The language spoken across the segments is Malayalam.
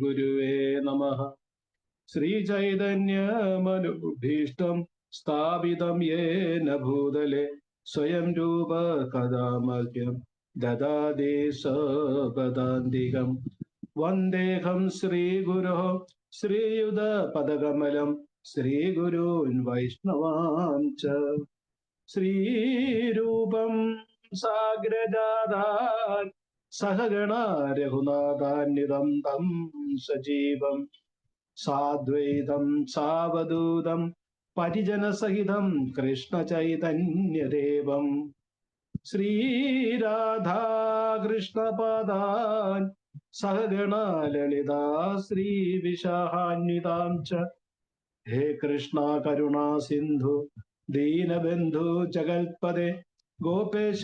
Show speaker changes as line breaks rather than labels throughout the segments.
ഗുരുവേ നമഃ. ശ്രീചൈതന്യമനുഭീഷ്ടം സ്ഥാപിതം യേന ഭൂതലെ സ്വയം രൂപ കഥാ മഹ്യം ദദാതി സപദാന്തികം. വന്ദേഹം ശ്രീഗുരോഃ ശ്രീയുതപദകമലം ശ്രീഗുരൂൻ വൈഷ്ണവാൻ ച. ശ്രീരൂപം സാഗ്രജാതാൻ സഹഗണ രഘുനാഥാന്വിതം തം സജീവം സാദ്വൈതം സാവധൂതം പരിജനസഹിതം കൃഷ്ണ ചൈതന്യദേവം. ശ്രീരാധാകൃഷ്ണപാദാൻ സഹഗണ ലളിതാ ശ്രീവിശാഖാന്വിതാം ച. ഹേ കൃഷ്ണ കരുണാ സിന്ധു ദീനബന്ധു ജഗൽപദേ ഗോപേശ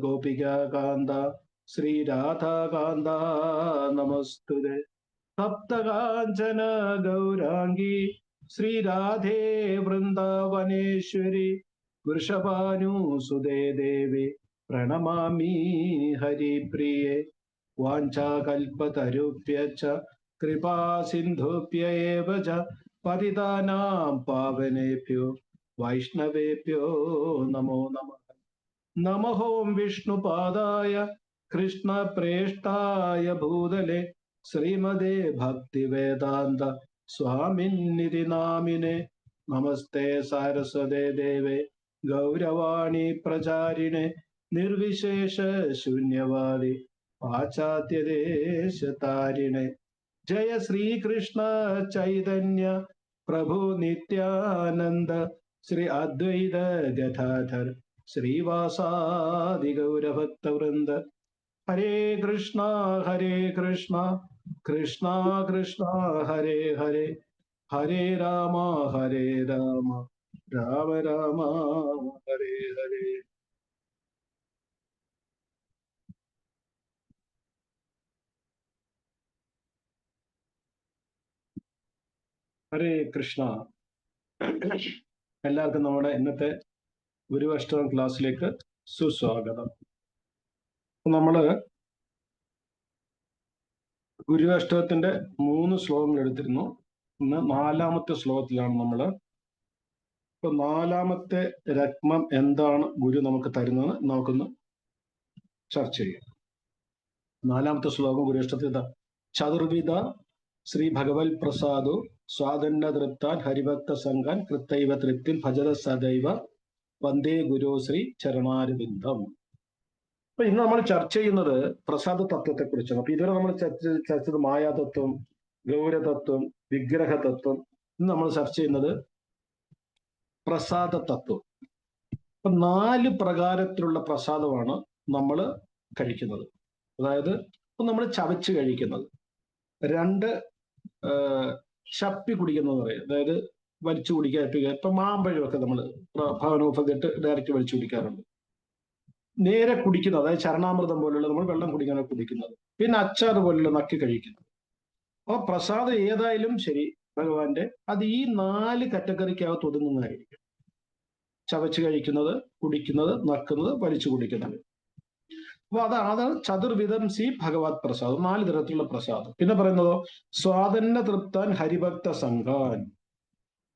ഗോപികാകാന്ത ശ്രീരാധാകാന്ത നമസ്തുതേ. സപ്തകാഞ്ചന ഗൗരാംഗി ശ്രീരാധേ വൃന്ദാവനേശ്വരി വൃഷഭാനുസുതേ ദേവി പ്രണമാമി ഹരിപ്രിയേ. വാഞ്ചാകൽപതരുഭ്യശ്ച കൃപാ സിന്ധുഭ്യ ഏവ ച പതിതാനാം പാവനേഭ്യോ വൈഷ്ണവേഭ്യോ നമോ നമഃ. നമോം വിഷ്ണുപാദായ കൃഷ്ണപ്രേഷ്ഠായ ഭൂതലെ ശ്രീമദേ ഭക്തിവേദാന്ത സ്വാമിന്നിധി നാമിനെ. നമസ്തേ സാരസ്വതേ ദേവേ ഗൗരവാണി പ്രചാരിണേ നിർവിശേഷ ശൂന്യവാദി പാശ്ചാത്യദേശതാരിണേ. ജയ ശ്രീകൃഷ്ണ ചൈതന്യ പ്രഭു നിത്യാനന്ദ ശ്രീ അദ്വൈത ഗദാധർ ശ്രീവാസാദി ഗൗരഭക്തവൃന്ദ. ഹരേ കൃഷ്ണ കൃഷ്ണ കൃഷ്ണ ഹരേ ഹരേ, ഹരേ രാമ രാമ രാമ ഹരേ ഹരേ. ഹരേ കൃഷ്ണ. എല്ലാവർക്കും നമ്മുടെ ഇന്നത്തെ ഗുരുവഷ്ടകം ക്ലാസ്സിലേക്ക് സുസ്വാഗതം. നമ്മള് ഗുരുവഷ്ടകത്തിന്റെ 3 ശ്ലോകങ്ങൾ എടുത്തിരുന്നു. ഇന്ന് 4ാമത്തെ ശ്ലോകത്തിലാണ് നമ്മള്. ഇപ്പൊ 4ാമത്തെ രത്നം എന്താണ് ഗുരു നമുക്ക് തരുന്നത് നമുക്കൊന്ന് ചർച്ച ചെയ്യാം. 4ാമത്തെ ശ്ലോകം ഗുരുവഷ്ടത്തിൽ ചതുർവിധ ശ്രീ ഭഗവത് പ്രസാദു സ്വാതന്യ തൃപ്താൻ ഹരിഭക്ത സംഘാൻ കൃത്തൈവ തൃപ്തിൻ ഭജത സദൈവ വന്ദേ ഗുരു ശ്രീ ചരണാരവിന്ദം. അപ്പൊ ഇന്ന് നമ്മൾ ചർച്ച ചെയ്യുന്നത് പ്രസാദ തത്വത്തെ കുറിച്ചാണ്. അപ്പൊ ഇതുവരെ നമ്മൾ ചർച്ചത് മായാതത്വം, ഗൗരതത്വം, വിഗ്രഹതത്വം. ഇന്ന് നമ്മൾ ചർച്ച ചെയ്യുന്നത് പ്രസാദ തത്വം. അപ്പൊ 4 പ്രകാരത്തിലുള്ള പ്രസാദമാണ് നമ്മൾ കഴിക്കുന്നത്. അതായത് നമ്മൾ ചവച്ച് കഴിക്കുന്നത്, 2 ശപ്പി കുടിക്കുന്നത് പറയും, അതായത് വലിച്ചു കുടിക്കാൻ. ഇപ്പൊ മാമ്പഴമൊക്കെ നമ്മൾ ഭവനോഫിട്ട് ഡയറക്റ്റ് വലിച്ചു കുടിക്കാറുണ്ട്. നേരെ കുടിക്കുന്നത്, അതായത് ചരണാമൃതം പോലുള്ള നമ്മൾ വെള്ളം കുടിക്കാനൊക്കെ കുടിക്കുന്നത്. പിന്നെ അച്ചാർ പോലുള്ള നക്കി കഴിക്കുന്നത്. അപ്പൊ പ്രസാദം ഏതായാലും ശരി ഭഗവാന്റെ, അത് ഈ 4 കാറ്റഗറിക്കകത്ത് ഒതുങ്ങുന്നതായിരിക്കും. ചവച്ച് കഴിക്കുന്നത്, കുടിക്കുന്നത്, നക്കുന്നത്, വലിച്ചു കുടിക്കുന്നത്. അപ്പൊ അതാണ് ചതുർവിധം സി ഭഗവത് പ്രസാദം, 4 തരത്തിലുള്ള പ്രസാദം. പിന്നെ പറയുന്നതോ സ്വാതന്യ തൃപ്താൻ ഹരിഭക്ത സംഘാൻ.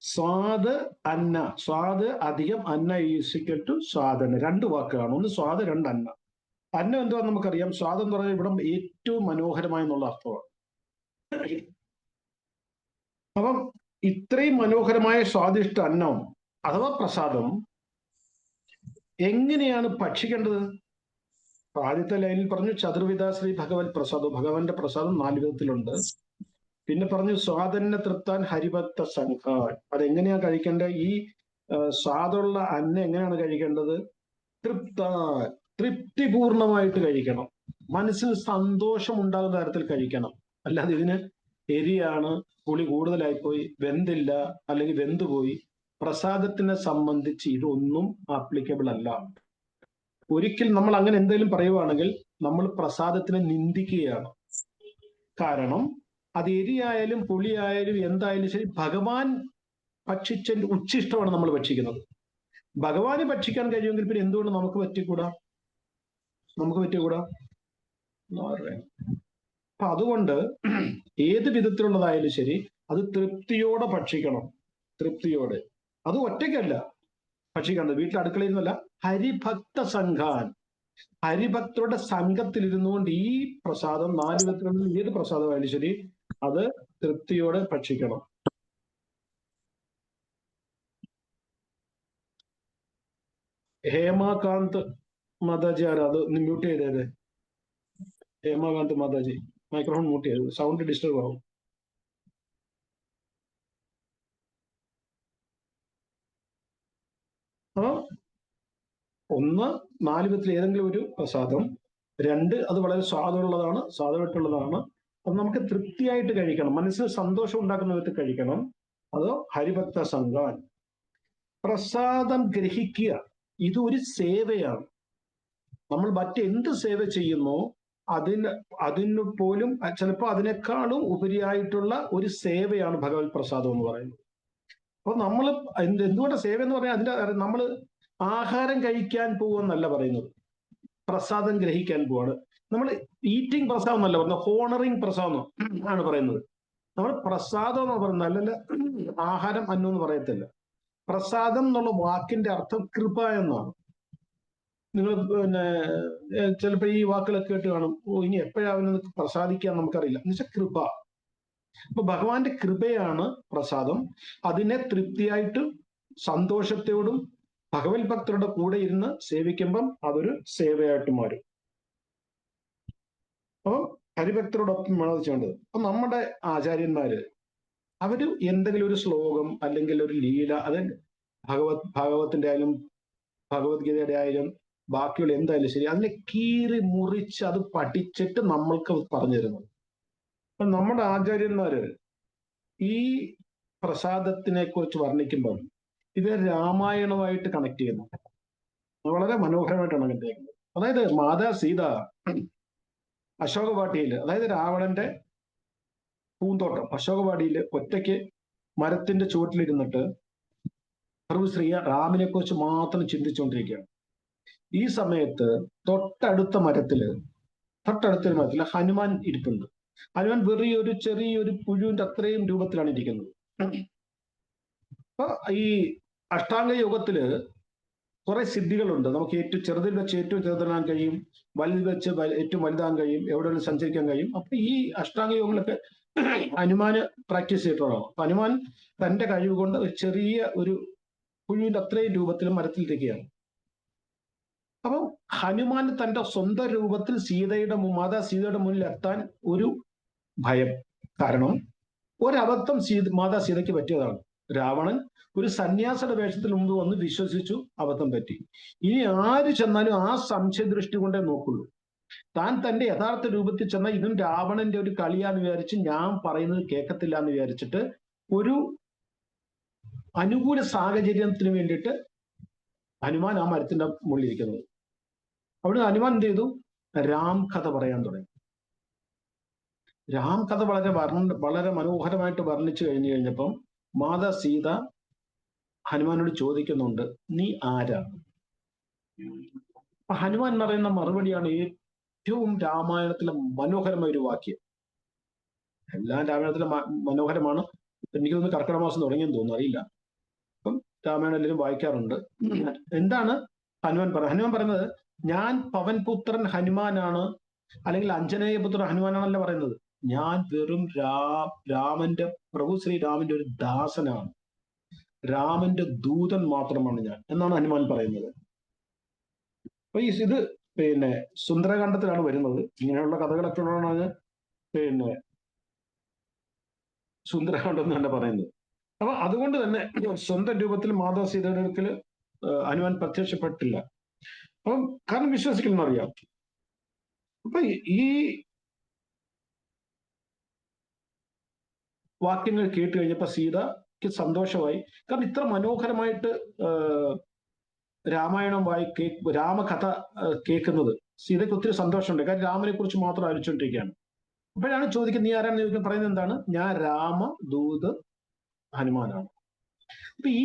സ്വാദ് അന്ന, സ്വാദ് അധികം അന്ന ഈസിക്കൽ ടു സ്വാദന. 2 വാക്കുകളാണ്, ഒന്ന് സ്വാദ്, 2 അന്ന. അന്നം എന്തുവാന്ന് നമുക്കറിയാം. സ്വാദം എന്ന് പറഞ്ഞാൽ ഇവിടെ ഏറ്റവും മനോഹരമായ എന്നുള്ള അർത്ഥമാണ്. അപ്പം ഇത്രയും മനോഹരമായ സ്വാദിഷ്ട അന്നം അഥവാ പ്രസാദം എങ്ങനെയാണ് ഭക്ഷിക്കേണ്ടത്? ആദ്യത്തെ ലൈനിൽ പറഞ്ഞു ചതുർവിധ ശ്രീ ഭഗവത് പ്രസാദം, ഭഗവാന്റെ പ്രസാദം 4 വിധത്തിലുണ്ട്. പിന്നെ പറഞ്ഞു സ്വാതന്യ തൃപ്താൻ ഹരിഭക്ത സംഘാൻ. അതെങ്ങനെയാ കഴിക്കേണ്ടത്? ഈ സ്വാദുള്ള അന്ന എങ്ങനെയാണ് കഴിക്കേണ്ടത്? തൃപ്താൻ, തൃപ്തിപൂർണമായിട്ട് കഴിക്കണം. മനസ്സിന് സന്തോഷം ഉണ്ടാകുന്ന തരത്തിൽ കഴിക്കണം. അല്ലാതെ ഇതിന് എരിയാണ്, പുളി കൂടുതലായിപ്പോയി, വെന്തില്ല, അല്ലെങ്കിൽ വെന്തുപോയി, പ്രസാദത്തിനെ സംബന്ധിച്ച് ഇതൊന്നും ആപ്ലിക്കബിൾ അല്ല. ഒരിക്കൽ നമ്മൾ അങ്ങനെ എന്തെങ്കിലും പറയുവാണെങ്കിൽ നമ്മൾ പ്രസാദത്തിനെ നിന്ദിക്കുകയാണ്. കാരണം അത് എരിയായാലും പുളിയായാലും എന്തായാലും ശരി ഭഗവാൻ ഭക്ഷിച്ചതിന്റെ ഉച്ഛിഷ്ടമാണ് നമ്മൾ ഭക്ഷിക്കുന്നത്. ഭഗവാന് ഭക്ഷിക്കാൻ കഴിയുമെങ്കിൽ പിന്നെ എന്തുകൊണ്ട് നമുക്ക് പറ്റിക്കൂടാ? അപ്പൊ അതുകൊണ്ട് ഏത് വിധത്തിലുള്ളതായാലും ശരി അത് തൃപ്തിയോടെ ഭക്ഷിക്കണം. തൃപ്തിയോടെ. അത് ഒറ്റയ്ക്കല്ല ഭക്ഷിക്കേണ്ടത്, വീട്ടിൽ അടുക്കളയിൽ നിന്നല്ല. ഹരിഭക്ത സംഘാൻ, ഹരിഭക്തരുടെ സംഘത്തിൽ ഇരുന്നുകൊണ്ട് ഈ പ്രസാദം 4 വിധത്തിലുള്ള ഏത് പ്രസാദമായാലും ശരി അത് തൃപ്തിയോടെ ഭക്ഷിക്കണം. ഹേമാകാന്ത് മാതാജി ആരാ? അത് മ്യൂട്ട് ചെയ്തേത്. ഹേമാകാന്ത് മാതാജി മൈക്രോഫോൺ മ്യൂട്ട് ചെയ്ത്, സൗണ്ട് ഡിസ്റ്റർബ് ആവും. അപ്പൊ 1, 4 വിധത്തിൽ ഏതെങ്കിലും ഒരു പ്രസാദം. 2, അത് വളരെ സ്വാദുള്ളതാണ്, സ്വാദമായിട്ടുള്ളതാണ്. അത് നമുക്ക് തൃപ്തിയായിട്ട് കഴിക്കണം, മനസ്സിന് സന്തോഷം ഉണ്ടാക്കുന്ന വിധത്തിൽ കഴിക്കണം. അത് ഹരിഭക്ത സംഘാൻ. പ്രസാദം ഗ്രഹിക്കുക, ഇതൊരു സേവയാണ്. നമ്മൾ മറ്റെന്ത് സേവ ചെയ്യുന്നോ അതിന് പോലും ചിലപ്പോൾ അതിനേക്കാളും ഉപരിയായിട്ടുള്ള ഒരു സേവയാണ് ഭഗവത് പ്രസാദം എന്ന് പറയുന്നത്. അപ്പൊ നമ്മൾ എന്തുകൊണ്ട് സേവ എന്ന് പറഞ്ഞാൽ അതിന്റെ നമ്മൾ ആഹാരം കഴിക്കാൻ പോവെന്നല്ല പറയുന്നത്, പ്രസാദം ഗ്രഹിക്കാൻ പോവാണ്. നമ്മൾ ഈറ്റിംഗ് പ്രസാദം എന്നല്ല പറയുന്നത്, ഹോണറിങ് പ്രസാദം ആണ് പറയുന്നത്. നമ്മൾ പ്രസാദം എന്ന് പറയുന്നത് അല്ലല്ല ആഹാരം അന്നു പറയത്തില്ല. പ്രസാദം എന്നുള്ള വാക്കിന്റെ അർത്ഥം കൃപ എന്നാണ്. നിങ്ങൾ ചിലപ്പോൾ ഈ വാക്കുകളൊക്കെ കേട്ട് കാണും, ഇനി എപ്പോഴാണ് പ്രസാദിക്കാൻ നമുക്കറിയില്ല എന്ന് വെച്ചാൽ കൃപ. അപ്പൊ ഭഗവാന്റെ കൃപയാണ് പ്രസാദം. അതിനെ തൃപ്തിയായിട്ട് സന്തോഷത്തോടും ഭഗവത് ഭക്തരുടെ കൂടെ ഇരുന്ന് സേവിക്കുമ്പം അതൊരു സേവയായിട്ട് മാറും. അപ്പം ഹരിഭക്തരോടൊപ്പം വേണം ചെയ്യേണ്ടത്. അപ്പൊ നമ്മുടെ ആചാര്യന്മാര് അവര് എന്തെങ്കിലും ഒരു ശ്ലോകം അല്ലെങ്കിൽ ഒരു ലീല, അത് ഭാഗവത്തിന്റെ ആയാലും ഭഗവത്ഗീതയുടെ ആയാലും ബാക്കിയുള്ള എന്തായാലും ശരി, അതിനെ കീറി മുറിച്ച് അത് പഠിച്ചിട്ട് നമ്മൾക്ക് പറഞ്ഞു തരുന്നത്. അപ്പൊ നമ്മുടെ ആചാര്യന്മാര് ഈ പ്രസാദത്തിനെ കുറിച്ച് വർണ്ണിക്കുമ്പം ഇത് രാമായണമായിട്ട് കണക്ട് ചെയ്യുന്നു. വളരെ മനോഹരമായിട്ടാണ് കണക്ട് ചെയ്യുന്നത്. അതായത് മാതാ സീത അശോകവാടിയിൽ, അതായത് രാവണന്റെ പൂന്തോട്ടം അശോകവാടിയിൽ ഒറ്റയ്ക്ക് മരത്തിന്റെ ചുവട്ടിലിരുന്നിട്ട് പ്രഭു ശ്രീ രാമനെ കുറിച്ച് മാത്രം ചിന്തിച്ചുകൊണ്ടിരിക്കുകയാണ്. ഈ സമയത്ത് തൊട്ടടുത്ത മരത്തില് ഹനുമാൻ ഇരിപ്പുണ്ട്. ഹനുമാൻ ചെറിയൊരു പുഴുവിന്റെ അത്രയും രൂപത്തിലാണ് ഇരിക്കുന്നത്. അപ്പൊ ഈ അഷ്ടാംഗ യോഗത്തില് കുറെ സിദ്ധികളുണ്ട്. നമുക്ക് ഏറ്റവും ചെറുതിൽ വെച്ച് ഏറ്റവും ചെറുതാൻ കഴിയും, വലുതിൽ വെച്ച് ഏറ്റവും വലുതാൻ കഴിയും, എവിടെയെങ്കിലും സഞ്ചരിക്കാൻ കഴിയും. അപ്പൊ ഈ അഷ്ടാംഗ യോഗങ്ങളൊക്കെ ഹനുമാന് പ്രാക്ടീസ് ചെയ്തിട്ടുള്ളതാണ്. അപ്പൊ ഹനുമാൻ തന്റെ കഴിവ് കൊണ്ട് ഒരു പുഴുവിന്റെ അത്രയും രൂപത്തിൽ മരത്തിലിരിക്കുകയാണ്. അപ്പം ഹനുമാൻ തന്റെ സ്വന്തം രൂപത്തിൽ മാതാ സീതയുടെ മുന്നിൽ എത്താൻ ഒരു ഭയം. കാരണം ഒരബദ്ധം മാതാ സീതയ്ക്ക് പറ്റിയതാണ്. രാവണൻ ഒരു സന്യാസിയുടെ വേഷത്തിൽ മുമ്പ് വന്ന് വിശ്വസിച്ചു, അബദ്ധം പറ്റി. ഇനി ആര് ചെന്നാലും ആ സംശയ ദൃഷ്ടി കൊണ്ടേ നോക്കുള്ളൂ. താൻ തന്റെ യഥാർത്ഥ രൂപത്തിൽ ചെന്നാൽ ഇതും രാവണന്റെ ഒരു കളിയാന്ന് വിചാരിച്ച് ഞാൻ പറയുന്നത് കേൾക്കത്തില്ല എന്ന് വിചാരിച്ചിട്ട് ഒരു അനുകൂല സാഹചര്യത്തിന് വേണ്ടിയിട്ട് ഹനുമാൻ ആ മരത്തിന്റെ മുകളിൽ ഇരിക്കുന്നത്. അവിടെ ഹനുമാൻ എന്ത് ചെയ്തു? രാം കഥ പറയാൻ തുടങ്ങി. രാം കഥ വളരെ മനോഹരമായിട്ട് വർണ്ണിച്ചു കഴിഞ്ഞപ്പം മാതാ സീത ഹനുമാനോട് ചോദിക്കുന്നുണ്ട്, നീ ആരാണ്? അപ്പൊ ഹനുമാൻ പറയുന്ന മറുപടിയാണ് ഏറ്റവും രാമായണത്തിലെ മനോഹരമായ ഒരു വാക്യം. എല്ലാം രാമായണത്തിലെ മനോഹരമാണ്. എനിക്ക് തോന്നുന്നു കർക്കിടക മാസം തുടങ്ങിയെന്ന് തോന്നുന്നു, അറിയില്ല. അപ്പം രാമായണം എല്ലാവരും വായിക്കാറുണ്ട്. എന്താണ് ഹനുമാൻ പറയുന്നത്? ഞാൻ പവൻപുത്രൻ ഹനുമാനാണ്, അല്ലെങ്കിൽ അഞ്ജനേയപുത്രൻ ഹനുമാനാണല്ല പറയുന്നത്. ഞാൻ വെറും രാമന്റെ പ്രഭു ശ്രീരാമന്റെ ഒരു ദാസനാണ്, രാമന്റെ ദൂതൻ മാത്രമാണ് ഞാൻ എന്നാണ് ഹനുമാൻ പറയുന്നത്. അപ്പൊ ഇത് സുന്ദരകാന്ഡത്തിലാണ് വരുന്നത്. ഇങ്ങനെയുള്ള കഥകളൊക്കെ ഉള്ളതാണ് സുന്ദരകാന്ഡം എന്ന് തന്നെ പറയുന്നത്. അപ്പൊ അതുകൊണ്ട് തന്നെ സ്വന്തം രൂപത്തിൽ മാതാ സീതയുടെ അടുക്കൽ ഹനുമാൻ പ്രത്യക്ഷപ്പെട്ടില്ല. അപ്പം കാരണം വിശ്വസിക്കണം അറിയാം. അപ്പൊ ഈ വാക്യങ്ങൾ കേട്ട് കഴിഞ്ഞപ്പോ സീതയ്ക്ക് സന്തോഷമായി. കാരണം ഇത്ര മനോഹരമായിട്ട് രാമായണം രാമകഥ കേൾക്കുന്നത് സീതയ്ക്ക് ഒത്തിരി സന്തോഷമുണ്ട്. കാരണം രാമനെ കുറിച്ച് മാത്രം ആലോചിച്ചുകൊണ്ടിരിക്കുകയാണ്. അപ്പോഴാണ് ചോദിക്കുന്നത്, നീ ആരാണെന്ന് ചോദിക്കാൻ പറയുന്നത് എന്താണ്? ഞാൻ രാമദൂത് ഹനുമാനാണ്. അപ്പൊ ഈ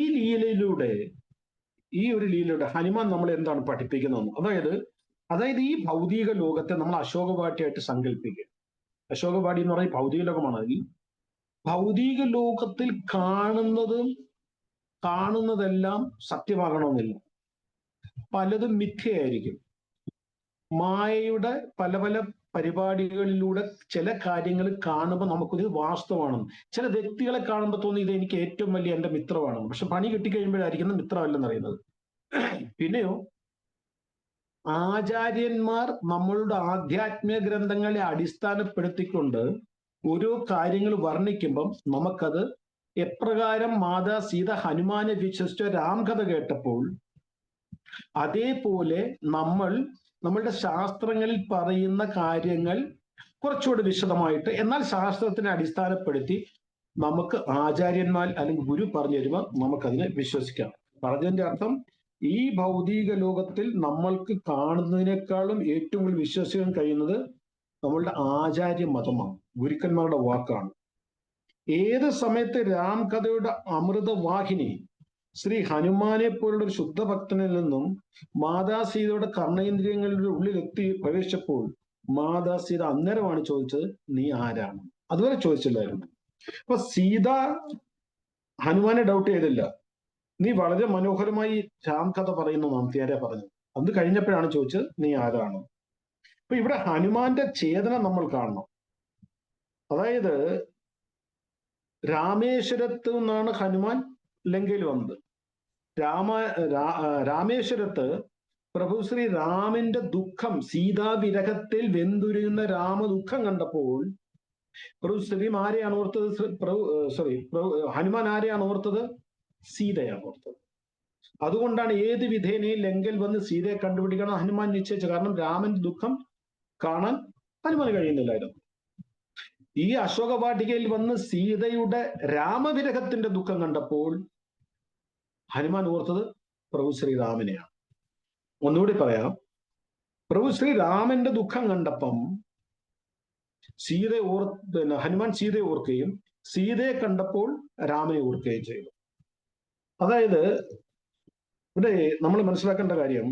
ഒരു ലീലയിലൂടെ ഹനുമാൻ നമ്മളെ എന്താണ് പഠിപ്പിക്കുന്നത്? അതായത് ഈ ഭൗതിക ലോകത്തെ നമ്മൾ അശോകവാട്ടിയായിട്ട് സങ്കല്പിക്കുക. അശോകവാടി എന്ന് പറയുന്നത് ഭൗതിക ലോകമാണ്. ഈ ഭൗതിക ലോകത്തിൽ കാണുന്നതെല്ലാം സത്യമാകണമെന്നില്ല. പലതും മിഥ്യയായിരിക്കും. മായയുടെ പല പല പരിപാടികളിലൂടെ ചില കാര്യങ്ങൾ കാണുമ്പോൾ നമുക്കൊരു വാസ്തവമാണെന്ന്, ചില വ്യക്തികളെ കാണുമ്പോൾ തോന്നി ഇത് എനിക്ക് ഏറ്റവും വലിയ എൻ്റെ മിത്രമാണെന്ന്. പക്ഷെ പണി കിട്ടിക്കഴിയുമ്പോഴായിരിക്കും മിത്രമല്ലെന്ന് അറിയുന്നത്. പിന്നെയോ ആചാര്യന്മാർ നമ്മളുടെ ആധ്യാത്മിക ഗ്രന്ഥങ്ങളെ അടിസ്ഥാനപ്പെടുത്തിക്കൊണ്ട് ഓരോ കാര്യങ്ങൾ വർണ്ണിക്കുമ്പം നമുക്കത് എപ്രകാരം മാതാ സീത ഹനുമാനെ വിശ്വസിച്ച രാംകഥ കേട്ടപ്പോൾ അതേപോലെ നമ്മളുടെ ശാസ്ത്രങ്ങളിൽ പറയുന്ന കാര്യങ്ങൾ കുറച്ചുകൂടി വിശദമായിട്ട്, എന്നാൽ ശാസ്ത്രത്തിനെ അടിസ്ഥാനപ്പെടുത്തി നമുക്ക് ആചാര്യന്മാർ അല്ലെങ്കിൽ ഗുരു പറഞ്ഞു തരുമ്പോൾ നമുക്കതിനെ വിശ്വസിക്കാം. പറഞ്ഞതിന്റെ അർത്ഥം ഈ ഭൗതിക ലോകത്തിൽ നമ്മൾക്ക് കാണുന്നതിനേക്കാളും ഏറ്റവും കൂടുതൽ വിശ്വസിക്കാൻ കഴിയുന്നത് നമ്മളുടെ ആചാര്യ മതമാണ്, ഗുരുക്കന്മാരുടെ വാക്കാണ്. ഏത് സമയത്ത് രാംകഥയുടെ അമൃതവാഹിനി ശ്രീ ഹനുമാനെ പോലുള്ള ഒരു ശുദ്ധഭക്തനിൽ നിന്നും മാതാ സീതയുടെ കർണേന്ദ്രിയങ്ങളുടെ ഉള്ളിലെത്തി പ്രവേശിച്ചപ്പോൾ മാതാ സീത അന്നേരമാണ് ചോദിച്ചത്, നീ ആരാണ്? അതുവരെ ചോദിച്ചില്ലായിരുന്നു. അപ്പൊ സീത ഹനുമാനെ ഡൗട്ട് ചെയ്തില്ല. നീ വളരെ മനോഹരമായി രാംകഥ പറയുന്നു നാംതിയാരെ പറഞ്ഞു. അത് കഴിഞ്ഞപ്പോഴാണ് ചോദിച്ചത്, നീ ആരാണ്? അപ്പൊ ഇവിടെ ഹനുമാന്റെ ചേതന നമ്മൾ കാണണം. അതായത് രാമേശ്വരത്ത് നിന്നാണ് ഹനുമാൻ ലങ്കയിൽ വന്നത്. രാമേശ്വരത്ത് പ്രഭു ശ്രീ രാമന്റെ ദുഃഖം, സീതാവിരഹത്തിൽ വെന്തുരുകുന്ന രാമ ദുഃഖം കണ്ടപ്പോൾ പ്രഭു ശ്രീ ആരെയാണ് ഓർത്തത്? ഹനുമാൻ ആരെയാണ് ഓർത്തത്? സീതയാണ് ഓർത്തത്. അതുകൊണ്ടാണ് ഏത് വിധേനയും ലങ്കയിൽ വന്ന് സീതയെ കണ്ടുപിടിക്കണം ഹനുമാൻ നിശ്ചയിച്ചത്. കാരണം രാമന്റെ ദുഃഖം കാണാൻ ഹനുമാൻ കഴിയുന്നില്ലായിരുന്നു. ഈ അശോകവാടികയിൽ വന്ന് സീതയുടെ രാമവിരഹത്തിന്റെ ദുഃഖം കണ്ടപ്പോൾ ഹനുമാൻ ഓർത്തത് പ്രഭു ശ്രീരാമനെയാണ്. ഒന്നുകൂടി പറയാം, പ്രഭു ശ്രീരാമന്റെ ദുഃഖം കണ്ടപ്പം ഹനുമാൻ സീതയെ ഓർക്കുകയും സീതയെ കണ്ടപ്പോൾ രാമനെ ഓർക്കുകയും ചെയ്തു. അതായത് ഇവിടെ നമ്മൾ മനസ്സിലാക്കേണ്ട കാര്യം,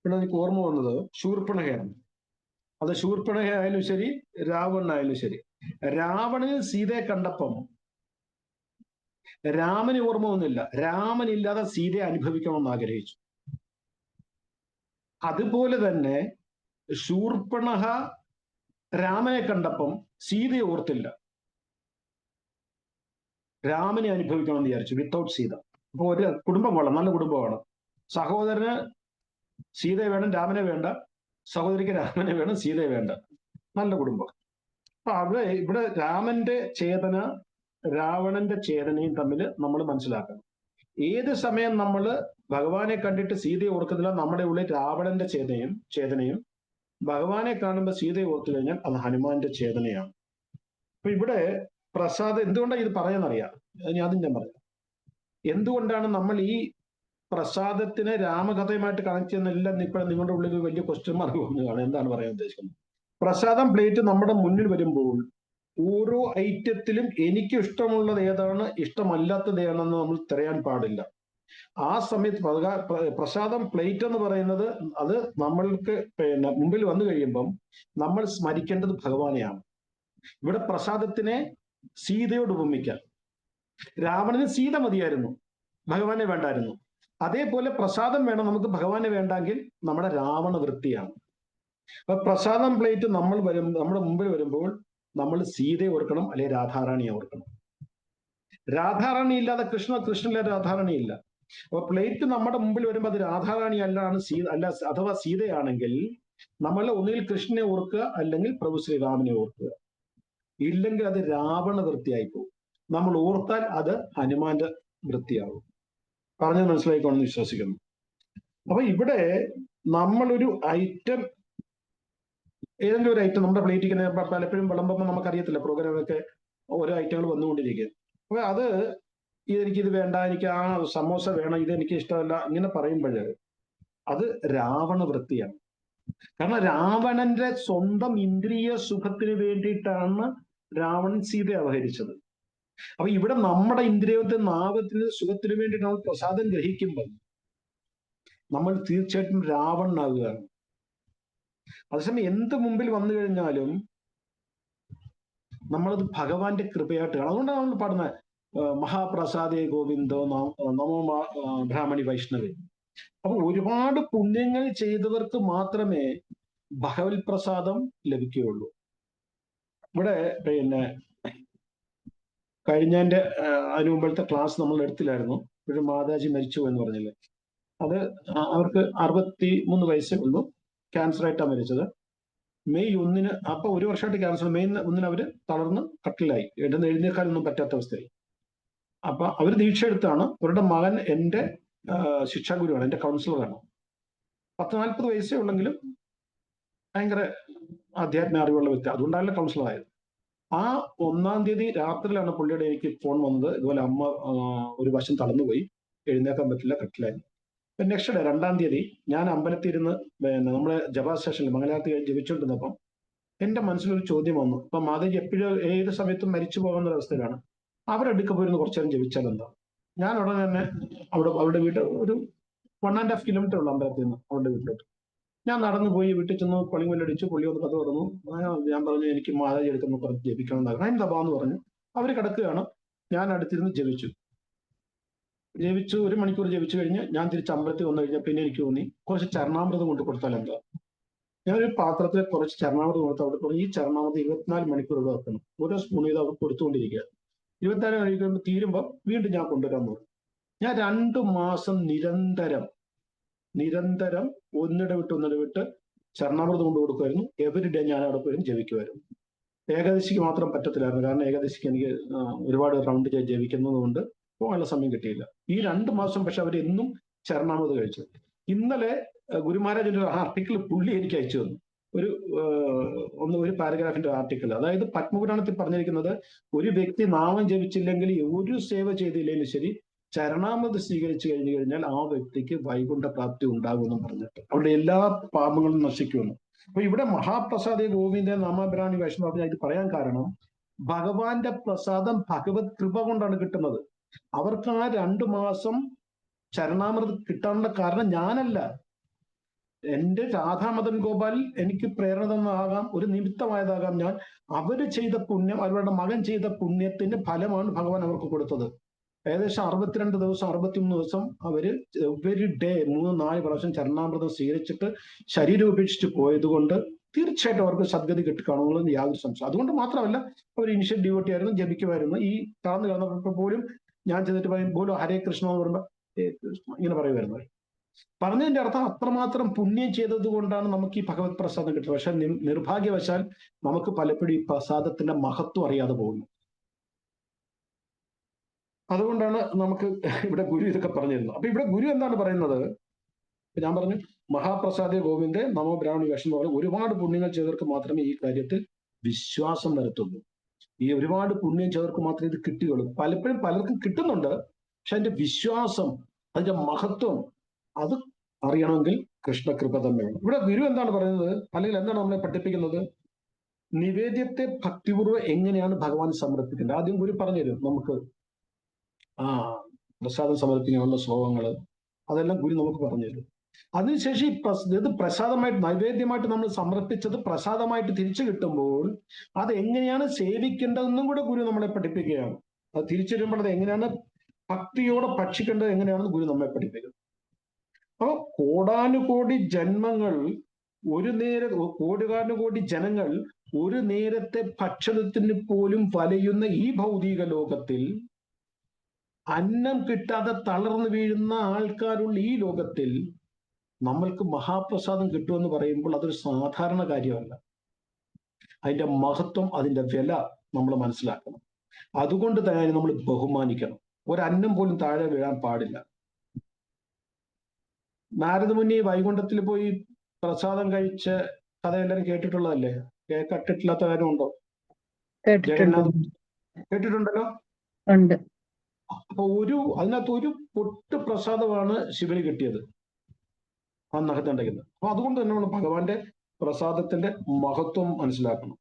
ഇവിടെ എനിക്ക് ഓർമ്മ വന്നത് ശൂർപ്പണഖയാണ്. അത് ശൂർപ്പണഖ ആയാലും ശരി, രാവണനായാലും ശരി, രാവണന് സീതയെ കണ്ടപ്പം രാമന് ഓർമ്മ ഒന്നുമില്ല. രാമനില്ലാതെ സീതയെ അനുഭവിക്കണമെന്ന് ആഗ്രഹിച്ചു. അതുപോലെ തന്നെ ശൂർപ്പണഖ രാമനെ കണ്ടപ്പം സീതയെ ഓർത്തില്ല, രാമനെ അനുഭവിക്കണമെന്ന് വിചാരിച്ചു വിത്തൗട്ട് സീത. അപ്പൊ ഒരു കുടുംബം കൊള്ളാം, നല്ല കുടുംബമാണ്. സഹോദരന് സീതയെ വേണം, രാമനെ വേണ്ട. സഹോദരിക്ക് രാമനെ വേണം, സീതയെ വേണ്ട. നല്ല കുടുംബം. അപ്പൊ ഇവിടെ രാമന്റെ ചേതന രാവണന്റെ ചേതനയും തമ്മിൽ നമ്മൾ മനസ്സിലാക്കണം. ഏത് സമയം നമ്മൾ ഭഗവാനെ കണ്ടിട്ട് സീതയെ ഓർക്കുന്നില്ല, നമ്മുടെ ഉള്ളിൽ രാവണന്റെ ചേതനയും ഭഗവാനെ കാണുമ്പോൾ സീതയെ ഓർത്തു കഴിഞ്ഞാൽ അത് ഹനുമാന്റെ ചേതനയാണ്. അപ്പൊ ഇവിടെ പ്രസാദം എന്തുകൊണ്ടാണ് ഇത് പറയാന്നറിയാം, അതും ഞാൻ പറയാം. എന്തുകൊണ്ടാണ് നമ്മൾ ഈ പ്രസാദത്തിനെ രാമകഥയുമായിട്ട് കണക്ട് ചെയ്യുന്നതെല്ലാം ഇപ്പോഴും നിങ്ങളുടെ ഉള്ളിൽ വലിയ ക്വസ്റ്റ്യൻ മാർക്ക് വന്നതാണ്. എന്താണ് പറയാൻ ഉദ്ദേശിക്കുന്നത്? പ്രസാദം പ്ലേറ്റ് നമ്മുടെ മുന്നിൽ വരുമ്പോൾ ഓരോ ഐറ്റത്തിലും എനിക്ക് ഇഷ്ടമുള്ളത് ഏതാണ്, ഇഷ്ടമല്ലാത്തത് ഏതാണെന്ന് നമ്മൾ തിരയാൻ പാടില്ല. ആ സമയത്ത് പ്രസാദം പ്ലേറ്റ് എന്ന് പറയുന്നത് അത് നമ്മൾക്ക് മുമ്പിൽ വന്നു കഴിയുമ്പം നമ്മൾ സ്മരിക്കേണ്ടത് ഭഗവാനെയാണ്. ഇവിടെ പ്രസാദത്തിനെ സീതയോട് ഉപമിക്കാം. രാവണന് സീത മതിയായിരുന്നു, ഭഗവാനെ വേണ്ടായിരുന്നു. അതേപോലെ പ്രസാദം വേണം നമുക്ക്, ഭഗവാനെ വേണ്ടെങ്കിൽ നമ്മുടെ രാവണ വൃത്തിയാണ്. അപ്പൊ പ്രസാദം പ്ലേറ്റ് നമ്മുടെ മുമ്പിൽ വരുമ്പോൾ നമ്മൾ സീതയെ ഓർക്കണം, അല്ലെ രാധാറാണിയെ ഓർക്കണം. രാധാറാണി ഇല്ലാതെ കൃഷ്ണനില്ലാതെ രാധാറാണി ഇല്ല. അപ്പൊ പ്ലേറ്റ് നമ്മുടെ മുമ്പിൽ വരുമ്പോൾ അത് രാധാറാണി അല്ല അഥവാ സീതയാണെങ്കിൽ നമ്മൾ ഒന്നുകിൽ കൃഷ്ണനെ ഓർക്കുക, അല്ലെങ്കിൽ പ്രഭു ശ്രീരാമനെ ഓർക്കുക. ഇല്ലെങ്കിൽ അത് രാവണ വൃത്തിയായി പോകും. നമ്മൾ ഓർത്താൽ അത് ഹനുമാന്റെ വൃത്തിയാകും. പറഞ്ഞത് മനസ്സിലായിക്കോണെന്ന് വിശ്വസിക്കുന്നു. അപ്പൊ ഇവിടെ നമ്മളൊരു ഐറ്റം, ഏതെങ്കിലും ഒരു ഐറ്റം നമ്മുടെ പ്ലേറ്റിൽ പലപ്പോഴും വിളമ്പുമ്പോൾ നമുക്കറിയത്തില്ല, പ്രോഗ്രാമൊക്കെ ഓരോ ഐറ്റങ്ങൾ വന്നുകൊണ്ടിരിക്കുക. അപ്പൊ അത് എനിക്കിത് വേണ്ട, എനിക്ക് ആ സമോസ വേണം, ഇതെനിക്ക് ഇഷ്ടമല്ല, ഇങ്ങനെ പറയുമ്പോൾ അത് രാവണ വൃത്തിയാണ്. കാരണം രാവണന്റെ സ്വന്തം ഇന്ദ്രിയ സുഖത്തിന് വേണ്ടിയിട്ടാണ് രാവണൻ സീതയെ അപഹരിച്ചത്. അപ്പൊ ഇവിടെ നമ്മുടെ ഇന്ദ്രിയത്തെ നാഗത്തിന് സുഖത്തിന് വേണ്ടി നമ്മൾ പ്രസാദം ഗ്രഹിക്കുമ്പോൾ നമ്മൾ തീർച്ചയായിട്ടും രാവണനാകുകയാണ്. അതേസമയം എന്ത് മുമ്പിൽ വന്നു കഴിഞ്ഞാലും നമ്മളത് ഭഗവാന്റെ കൃപയായിട്ട് കാണും. അതുകൊണ്ടാണ് നമ്മൾ പാടുന്നത് മഹാപ്രസാദേ ഗോവിന്ദോ നമോ ബ്രാഹ്മണി വൈഷ്ണവേ. അപ്പൊ ഒരുപാട് പുണ്യങ്ങൾ ചെയ്തവർക്ക് മാത്രമേ ഭഗവത് പ്രസാദം ലഭിക്കുകയുള്ളൂ. ഇവിടെ പിന്നെ കഴിഞ്ഞതിന്റെ അതിനു മുമ്പത്തെ ക്ലാസ് നമ്മൾ എടുത്തില്ലായിരുന്നു. ഇപ്പോഴും മാതാജി മരിച്ചു എന്ന് പറഞ്ഞില്ലേ, അത് അവർക്ക് 63 വയസ്സേ ഉള്ളൂ. ക്യാൻസർ ആയിട്ടാണ് മരിച്ചത്. മെയ് 1 അപ്പൊ ഒരു വർഷമായിട്ട് ക്യാൻസർ. മെയ് 1 അവര് തളർന്ന് കട്ടിലായി, എഴുന്നേൽക്കാനൊന്നും പറ്റാത്ത അവസ്ഥയായി. അപ്പൊ അവർ ദീക്ഷ എടുത്താണ്. അവരുടെ മകൻ എന്റെ ശിക്ഷാഗുരുവാണ്, എന്റെ കൗൺസിലറാണ്. 40 വയസ്സേ ഉള്ളെങ്കിലും ഭയങ്കര ആധ്യാത്മിക അറിവുള്ള വ്യക്തി. അതുകൊണ്ടാണല്ലോ കൗൺസിലറായത്. ആ 1-ാം തീയതി രാത്രിയിലാണ് പുള്ളിയുടെ എനിക്ക് ഫോൺ വന്നത്. ഇതുപോലെ അമ്മ ഒരു വശം തളർന്നുപോയി, എഴുന്നേക്കാൻ പറ്റില്ല, കട്ടിലായി. നെക്സ്റ്റ് ഡേ 2-ാം തീയതി ഞാൻ അമ്പലത്തിൽ ഇരുന്ന് നമ്മുടെ ജപാ സ്റ്റേഷനിൽ മംഗലാരത്തി ജപിച്ചുകൊണ്ടിരുന്നപ്പം എന്റെ മനസ്സിലൊരു ചോദ്യം വന്നു. അപ്പൊ മാതാജി എപ്പോഴും ഏത് സമയത്തും മരിച്ചു പോകുന്ന ഒരവസ്ഥയിലാണ്. അവരെടുക്ക പോയിരുന്ന് കുറച്ചു നേരം ജപിച്ചാൽ എന്താ? ഞാൻ ഉടനെ തന്നെ അവരുടെ വീട്ടിൽ ഒരു 1.5 കിലോമീറ്റർ ഉള്ള അമ്പലത്തിൽ നിന്ന് അവരുടെ വീട്ടിലോട്ട് ഞാൻ നടന്നു പോയി. വീട്ടിൽ ചെന്ന് കൊളിങ്ങല്ലടിച്ചു. പുള്ളി ഒന്ന് കഥ തുറന്നു. ഞാൻ പറഞ്ഞു എനിക്ക് മാതാജി എടുക്കുന്ന പറഞ്ഞ് ജപിക്കണം എന്നായിരുന്നു. അതിന് തപാന്ന് പറഞ്ഞു. അവര് കിടക്കുകയാണ്. ഞാൻ അടുത്തിരുന്ന് ജപിച്ചു. 1 മണിക്കൂർ ജപിച്ചു കഴിഞ്ഞ് ഞാൻ തിരിച്ച് അമ്പലത്തിൽ വന്നു കഴിഞ്ഞാൽ പിന്നെ എനിക്ക് തോന്നി കുറച്ച് ചരണാമൃതം കൊണ്ട് കൊടുത്താൽ എന്താ. ഞാനൊരു പാത്രത്തിൽ കുറച്ച് ചരണാമൃതം കൊടുത്ത് അവിടെ പറഞ്ഞു, ഈ ചരണാമൃതം 24 മണിക്കൂർ ഇവിടെ വെക്കണം. ഓരോ സ്പൂൺ ചെയ്ത് അവിടെ കൊടുത്തുകൊണ്ടിരിക്കുക. 24 മണിക്കൂർ തീരുമ്പോൾ വീണ്ടും ഞാൻ കൊണ്ടുവരാൻ പറഞ്ഞു. ഞാൻ 2 മാസം നിരന്തരം ഒന്നിടവിട്ട് ചരണാമൃതം കൊണ്ട് കൊടുക്കുമായിരുന്നു. എവരി ഡേ ഞാൻ അവിടെ പോയി ജപിക്കുമായിരുന്നു. ഏകാദശിക്ക് മാത്രം പറ്റത്തില്ലായിരുന്നു. കാരണം ഏകാദശിക്ക് എനിക്ക് ഒരുപാട് റൗണ്ട് ജപിക്കുന്നത് കൊണ്ട് പോകാനുള്ള സമയം കിട്ടിയില്ല. ഈ 2 മാസം പക്ഷെ അവരെന്നും ചരണാമൃതം കഴിച്ചു. ഇന്നലെ ഗുരുമഹാരാജിന്റെ ഒരു ആർട്ടിക്കിൾ പുള്ളി എനിക്ക് അയച്ചു തന്നു. ഒരു പാരഗ്രാഫിന്റെ ആർട്ടിക്കിൾ. അതായത് പത്മപുരാണത്തിൽ പറഞ്ഞിരിക്കുന്നത്, ഒരു വ്യക്തി നാമം ജപിച്ചില്ലെങ്കിൽ, ഒരു സേവ ചെയ്തില്ലെങ്കിലും ശരി, ചരണാമൃതം സ്വീകരിച്ചു കഴിഞ്ഞു കഴിഞ്ഞാൽ ആ വ്യക്തിക്ക് വൈകുണ്ഠ പ്രാപ്തി ഉണ്ടാകുമെന്നും പറഞ്ഞിട്ട് അവരുടെ എല്ലാ പാപങ്ങളും നശിക്കുമെന്ന്. അപ്പൊ ഇവിടെ മഹാപ്രസാദേ ഗോവിന്ദ നാമബ്രാഹ്മണി വൈഷ്ണവ ഇത് പറയാൻ കാരണം, ഭഗവാന്റെ പ്രസാദം ഭഗവത് കൃപ കൊണ്ടാണ് കിട്ടുന്നത്. അവർക്ക് ആ 2 മാസം ചരണാമൃതം കിട്ടാനുള്ള കാരണം ഞാനല്ല. എന്റെ രാധാമദൻ ഗോപാൽ എനിക്ക് പ്രേരണ തന്നതാകാം, ഒരു നിമിത്തമായതാകാം ഞാൻ. അവര് ചെയ്ത പുണ്യം, അവരുടെ മകൻ ചെയ്ത പുണ്യത്തിന്റെ ഫലമാണ് ഭഗവാൻ അവർക്ക് കൊടുത്തത്. ഏകദേശം 62 ദിവസം 63 ദിവസം അവര് എവരി ഡേ 3-4 പ്രാവശ്യം ചരണാമൃതം സ്വീകരിച്ചിട്ട് ശരീരം ഉപേക്ഷിച്ച് പോയത് കൊണ്ട് തീർച്ചയായിട്ടും അവർക്ക് സദ്ഗതി കിട്ടിക്കാണുമെന്ന് യാതൊരു സംശയം. അതുകൊണ്ട് മാത്രമല്ല, അവർ ഇനിഷ്യൽ ഡ്യൂട്ടി ആയിരുന്നു, ജപിക്കുമായിരുന്നു. ഈ താഴ്ന്നു കിടന്നപ്പോൾ പോലും ഞാൻ ചെന്നിട്ട് പോലും ഹരേ കൃഷ്ണ എന്ന് പറയുമ്പോൾ ഇങ്ങനെ പറയുമായിരുന്നു. പറഞ്ഞതിന്റെ അർത്ഥം അത്രമാത്രം പുണ്യം ചെയ്തത് കൊണ്ടാണ് നമുക്ക് ഈ ഭഗവത് പ്രസാദം കിട്ടുന്നത്. പക്ഷെ നിർഭാഗ്യവശാൽ നമുക്ക് പലപ്പോഴും ഈ പ്രസാദത്തിന്റെ മഹത്വം അറിയാതെ പോകുന്നു. അതുകൊണ്ടാണ് നമുക്ക് ഇവിടെ ഗുരു ഇതൊക്കെ പറഞ്ഞു തരുന്നത്. അപ്പൊ ഇവിടെ ഗുരു എന്താണ് പറയുന്നത്? ഞാൻ പറഞ്ഞു മഹാപ്രസാദേ ഗോവിന്ദേ നമോ ബ്രാഹ്മണി വൈഷ്ണവ പറഞ്ഞ ഒരുപാട് പുണ്യങ്ങൾ ചെയ്തവർക്ക് മാത്രമേ ഈ കാര്യത്തിൽ വിശ്വാസം വരത്തുള്ളൂ. ഈ ഒരുപാട് പുണ്യം ചെയ്തവർക്ക് മാത്രമേ ഇത് കിട്ടുകയുള്ളൂ. പലപ്പോഴും പലർക്കും കിട്ടുന്നുണ്ട്, പക്ഷെ അതിന്റെ വിശ്വാസം, അതിന്റെ മഹത്വം അത് അറിയണമെങ്കിൽ കൃഷ്ണകൃപ തന്നെ വേണം. ഇവിടെ ഗുരു എന്താണ് പറയുന്നത്, അല്ലെങ്കിൽ എന്താണ് നമ്മളെ പഠിപ്പിക്കുന്നത്? നിവേദ്യത്തെ ഭക്തിപൂർവ്വം എങ്ങനെയാണ് ഭഗവാൻ സമർപ്പിക്കേണ്ടത് ആദ്യം ഗുരു പറഞ്ഞു തരും നമുക്ക്. പ്രസാദം സമർപ്പിക്കാനുള്ള ശ്ലോകങ്ങൾ അതെല്ലാം ഗുരു നമുക്ക് പറഞ്ഞു തരും. അതിനുശേഷം ഇത് പ്രസാദമായിട്ട് നൈവേദ്യമായിട്ട് നമ്മൾ സമർപ്പിച്ചത് പ്രസാദമായിട്ട് തിരിച്ചു കിട്ടുമ്പോൾ അത് എങ്ങനെയാണ് സേവിക്കേണ്ടതെന്നും കൂടെ ഗുരു നമ്മളെ പഠിപ്പിക്കുകയാണ്. അത് തിരിച്ചു വരുമ്പോൾ അത് എങ്ങനെയാണ് ഭക്തിയോടെ ഭക്ഷിക്കേണ്ടത് എങ്ങനെയാണെന്ന് ഗുരു നമ്മളെ പഠിപ്പിക്കുന്നത്. അപ്പൊ കോടാനുകോടി ജന്മങ്ങൾ കോടാനുകോടി ജനങ്ങൾ ഒരു നേരത്തെ ഭക്ഷണത്തിന് പോലും വലയുന്ന ഈ ഭൗതിക ലോകത്തിൽ, അന്നം കിട്ടാതെ തളർന്നു വീഴുന്ന ആൾക്കാരുള്ള ഈ ലോകത്തിൽ നമ്മൾക്ക് മഹാപ്രസാദം കിട്ടുമെന്ന് പറയുമ്പോൾ അതൊരു സാധാരണ കാര്യമല്ല. അതിന്റെ മഹത്വം, അതിന്റെ വില നമ്മൾ മനസ്സിലാക്കണം. അതുകൊണ്ട് തന്നെ നമ്മൾ ബഹുമാനിക്കണം. ഒരന്നം പോലും താഴെ വീഴാൻ പാടില്ല. നാരദമുനി വൈകുണ്ഠത്തിൽ പോയി പ്രസാദം കഴിച്ച കഥ എല്ലാവരും കേട്ടിട്ടുള്ളതല്ലേ? കേട്ടിട്ടില്ലാത്ത കാര്യമുണ്ടോ? ജഗന്നാഥ് കേട്ടിട്ടുണ്ടല്ലോ. അപ്പൊ അതിനകത്ത് ഒരു പൊട്ട് പ്രസാദമാണ് ശിവന് കിട്ടിയത് അന്നകത്തുണ്ടെങ്കിൽ. അപ്പൊ അതുകൊണ്ട് തന്നെ നമ്മൾ ഭഗവാന്റെ പ്രസാദത്തിന്റെ മഹത്വം മനസ്സിലാക്കണം.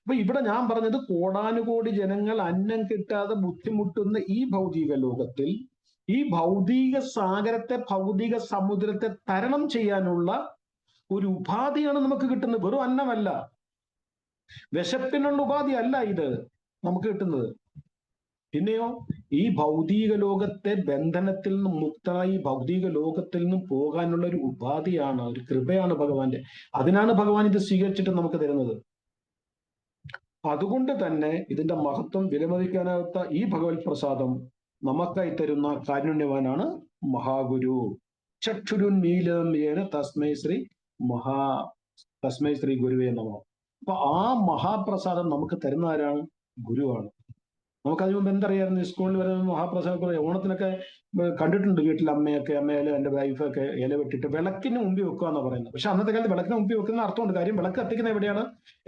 അപ്പൊ ഇവിടെ ഞാൻ പറഞ്ഞത് കോടാനുകോടി ജനങ്ങൾ അന്നം കിട്ടാതെ ബുദ്ധിമുട്ടുന്ന ഈ ഭൗതിക ലോകത്തിൽ, ഈ ഭൗതിക സാഗരത്തെ, ഭൗതിക സമുദ്രത്തെ തരണം ചെയ്യാനുള്ള ഒരു ഉപാധിയാണ് നമുക്ക് കിട്ടുന്നത്, വെറും അന്നമല്ല. വിശപ്പിനുള്ള ഉപാധി അല്ല ഇത് നമുക്ക് കിട്ടുന്നത്. പിന്നെയോ ഈ ഭൗതിക ലോകത്തെ ബന്ധനത്തിൽ നിന്നും മുക്തമായി ഭൗതിക ലോകത്തിൽ നിന്നും പോകാനുള്ള ഒരു ഉപാധിയാണ്, ഒരു കൃപയാണ് ഭഗവാന്റെ. അതിനാണ് ഭഗവാൻ ഇത് സ്വീകരിച്ചിട്ട് നമുക്ക് തരുന്നത്. അതുകൊണ്ട് തന്നെ ഇതിന്റെ മഹത്വം വിലമതിക്കാനാകാത്ത ഈ ഭഗവത് പ്രസാദം നമുക്കായി തരുന്ന കാരുണ്യവാനാണ് മഹാഗുരു. ചക്ഷുരുന്മീലം തസ്മൈ ശ്രീ ഗുരുവേ നമഃ. അപ്പൊ ആ മഹാപ്രസാദം നമുക്ക് തരുന്ന ആരാണ്? ഗുരുവാണ്. നമുക്കതിന് മുമ്പ് എന്തറിയായിരുന്നു? സ്കൂളിൽ വരുന്ന മഹാപ്രസാദം ഓണത്തിനൊക്കെ കണ്ടിട്ടുണ്ട്. വീട്ടിൽ അമ്മയായാലും എൻ്റെ വൈഫൊക്കെ ഇല വെട്ടിട്ട് വിളക്കിന് മുമ്പിൽ വെക്കുക എന്നാണ് പറയുന്നത്. പക്ഷെ അന്നത്തെ കാലത്ത് വിളക്കിന് മുമ്പിൽ വെക്കുന്ന അർത്ഥമുണ്ട്. കാര്യം വിളക്ക് കത്തിക്കുന്ന എവിടെയാണ്?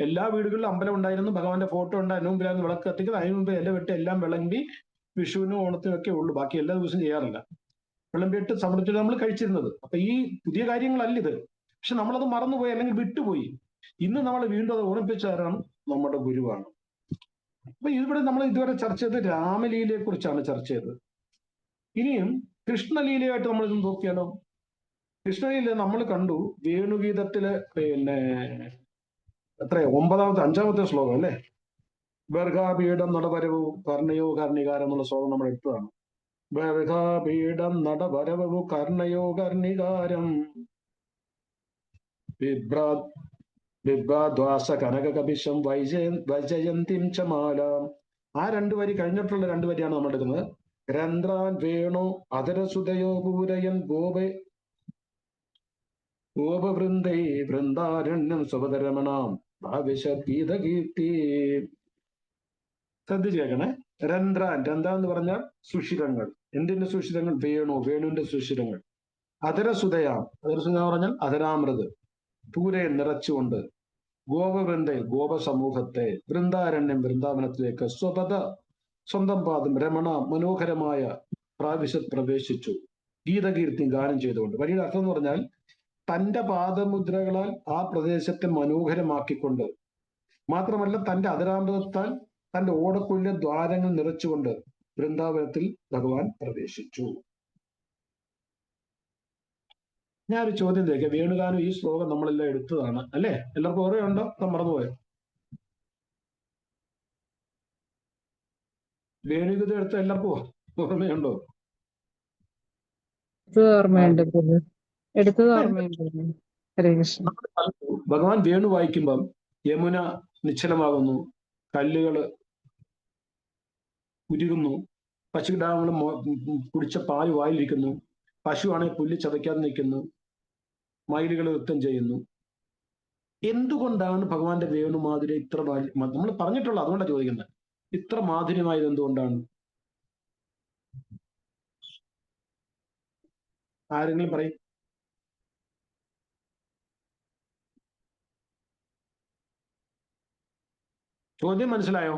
എല്ലാ വീടുകളിലും അമ്പലം ഉണ്ടായിരുന്നു, ഭഗവാന്റെ ഫോട്ടോ ഉണ്ട്, അതിന് മുമ്പിലായിരുന്നു വിളക്ക് കത്തിക്കുന്നത്. അതിന് മുമ്പ് ഇല വെട്ടി എല്ലാം വിളമ്പി വിഷുവിനും ഓണത്തിനും ഒക്കെ ഉള്ളൂ, ബാക്കി എല്ലാ ദിവസവും ചെയ്യാറില്ല. വിളമ്പിയിട്ട് സമൃദ്ധിയിൽ നമ്മൾ കഴിച്ചിരുന്നത്. അപ്പൊ ഈ പുതിയ കാര്യങ്ങളല്ല ഇത്. പക്ഷെ നമ്മളത് മറന്നുപോയി, അല്ലെങ്കിൽ വിട്ടുപോയി. ഇന്ന് നമ്മൾ വീണ്ടും അത് ഓർമ്മിപ്പിച്ചാരാണ്? നമ്മുടെ ഗുരുവാണ്. അപ്പൊ ഇവിടെ നമ്മൾ ഇതുവരെ ചർച്ച ചെയ്തത് രാമലീലയെ കുറിച്ചാണ് ചർച്ച ചെയ്തത്. ഇനിയും കൃഷ്ണലീലയായിട്ട് നമ്മൾ ഇത് നോക്കിയാലോ? കൃഷ്ണലീല നമ്മൾ കണ്ടു വേണുഗീതത്തില്, പിന്നെ അഞ്ചാമത്തെ ശ്ലോകം അല്ലെ? ബർഗാപീഠം നടവരവു കർണയോ കർണികാരം എന്നുള്ള ശ്ലോകം നമ്മൾ എടുത്തതാണ്. ബർഗാപീഠം നടവരവു കർണയോ കർണികാരം വിഭ്രാദ്വാസ കനകകപിശം വൈജയന്തിം ചമാലാം. ആ രണ്ടുവരി കഴിഞ്ഞിട്ടുള്ള രണ്ടുവരിയാണ് നമ്മൾ എടുക്കുന്നത്. രന്ധ്രാൻ വേണു അധരസുതയോ പൂരയൻ ഗോപവൃന്ദൈ വൃന്ദാരണ്യം സ്വപതരമണാം ഭാവിശീതകീർത്തി. ശ്രദ്ധിച്ചു കേൾക്കണേ. രന്ധ്രാൻ എന്ന് പറഞ്ഞാൽ സുഷിരങ്ങൾ. എന്തിന്റെ സുഷിരങ്ങൾ? വേണുവിന്റെ സുഷിരങ്ങൾ. അധരസുതയാം, അധരസുത പറഞ്ഞാൽ അധരാമൃത്, പൂരയെ നിറച്ചുകൊണ്ട്, ഗോപവൃന്ദയിൽ ഗോപസമൂഹത്തെ, വൃന്ദാരണ്യം വൃന്ദാവനത്തിലേക്ക്, സ്വന്തം പാദം രമണ മനോഹരമായ പ്രാവിശത്ത് പ്രവേശിച്ചു, ഗീതകീർത്തി ഗാനം ചെയ്തുകൊണ്ട്. വരിയുടെ അർത്ഥം എന്ന് പറഞ്ഞാൽ തന്റെ പാദമുദ്രകളാൽ ആ പ്രദേശത്തെ മനോഹരമാക്കിക്കൊണ്ട്, മാത്രമല്ല തന്റെ അധരാമൃതത്താൽ തന്റെ ഓടക്കുള്ളിലെ ദ്വാരങ്ങൾ നിറച്ചുകൊണ്ട് വൃന്ദാവനത്തിൽ ഭഗവാൻ പ്രവേശിച്ചു. ഞാനൊരു ചോദ്യം ചോദിക്കാം. വേണുഗാനം ഈ ശ്ലോകം നമ്മളെല്ലാം എടുത്തതാണ് അല്ലെ? എല്ലാവർക്കും ഓർമ്മയുണ്ടോ? മറന്നുപോയോ? വേണുഗീതം എടുത്ത എല്ലാവർക്കും ഓർമ്മയുണ്ടോ? ഭഗവാൻ വേണു വായിക്കുമ്പം യമുന നിശ്ചലമാകുന്നു, കല്ലുകള് ഉരുകുന്നു, പശുകിടാങ്ങൾ കുടിച്ച പാല് വായിലിരിക്കുന്നു, പശുവാണെങ്കിൽ പുല്ല് ചതയ്ക്കാതെ നിൽക്കുന്നു, മയിലുകൾ നൃത്തം ചെയ്യുന്നു. എന്തുകൊണ്ടാണ് ഭഗവാന്റെ വേണുമാധുര്യം ഇത്ര നമ്മൾ പറഞ്ഞിട്ടുള്ള? അതുകൊണ്ടാണ് ചോദിക്കുന്നത്, ഇത്ര മാധുര്യമായത് എന്തുകൊണ്ടാണ്? ആരെങ്കിലും പറയും. ചോദ്യം മനസ്സിലായോ?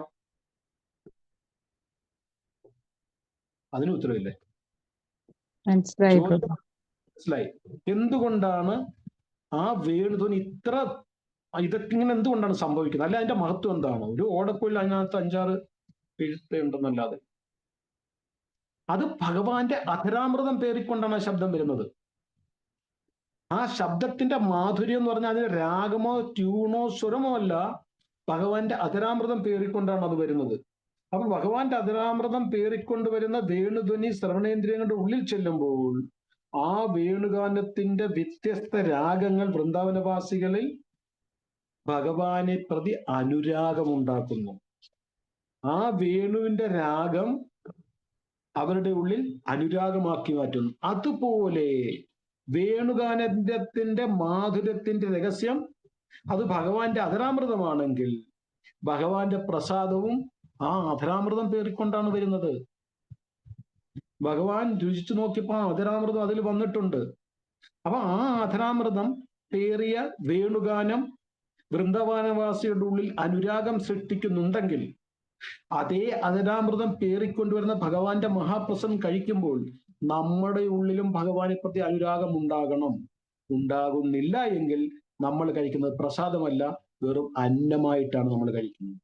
അതിന് ഉത്തരവില്ലേ? മനസ്സിലായി. എന്തുകൊണ്ടാണ് ആ വേണുധ്വനി ഇത്ര, ഇതൊക്കെ ഇങ്ങനെ എന്തുകൊണ്ടാണ് സംഭവിക്കുന്നത്? അല്ല, അതിന്റെ മഹത്വം എന്താണ്? ഒരു ഓടക്കുഴൽ അതിനകത്ത് 5-6 എഴുത്തുണ്ടെന്നല്ലാതെ. അത് ഭഗവാന്റെ അധരാമൃതം പേറിക്കൊണ്ടാണ് ആ ശബ്ദം വരുന്നത്. ആ ശബ്ദത്തിന്റെ മാധുര്യം എന്ന് പറഞ്ഞാൽ അതിന് രാഗമോ ട്യൂണോ സ്വരമോ അല്ല, ഭഗവാന്റെ അധരാമൃതം പേറിക്കൊണ്ടാണ് അത് വരുന്നത്. അപ്പൊ ഭഗവാന്റെ അധരാമൃതം പേറിക്കൊണ്ട് വരുന്ന വേണുധ്വനി ശ്രവണേന്ദ്രിയങ്ങളുടെ ഉള്ളിൽ ചെല്ലുമ്പോൾ ആ വേണുഗാനത്തിന്റെ വ്യത്യസ്ത രാഗങ്ങൾ വൃന്ദാവനവാസികളിൽ ഭഗവാനെ പ്രതി അനുരാഗമുണ്ടാക്കുന്നു. ആ വേണുവിന്റെ രാഗം അവരുടെ ഉള്ളിൽ അനുരാഗമാക്കി മാറ്റുന്നു. അതുപോലെ വേണുഗാനത്തിന്റെ മാധുര്യത്തിന്റെ രഹസ്യം അത് ഭഗവാന്റെ അധരാമൃതമാണെങ്കിൽ ഭഗവാന്റെ പ്രസാദവും ആ അധരാമൃതം പേറിക്കൊണ്ടാണ് വരുന്നത്. ഭഗവാൻ രുചിച്ചു നോക്കിയപ്പോ ആ അധരാമൃതം അതിൽ വന്നിട്ടുണ്ട്. അപ്പൊ ആ അധരാമൃതം പേറിയ വേണുഗാനം വൃന്ദാവനവാസിയുടെ ഉള്ളിൽ അനുരാഗം സൃഷ്ടിക്കുന്നുണ്ടെങ്കിൽ അതേ അധരാമൃതം പേറിക്കൊണ്ടുവരുന്ന ഭഗവാന്റെ മഹാപ്രസാദം കഴിക്കുമ്പോൾ നമ്മുടെ ഉള്ളിലും ഭഗവാനെ പ്രതി അനുരാഗം ഉണ്ടാകണം. ഉണ്ടാകുന്നില്ല എങ്കിൽ നമ്മൾ കഴിക്കുന്നത് പ്രസാദമല്ല, വെറും അന്നമായിട്ടാണ് നമ്മൾ കഴിക്കുന്നത്.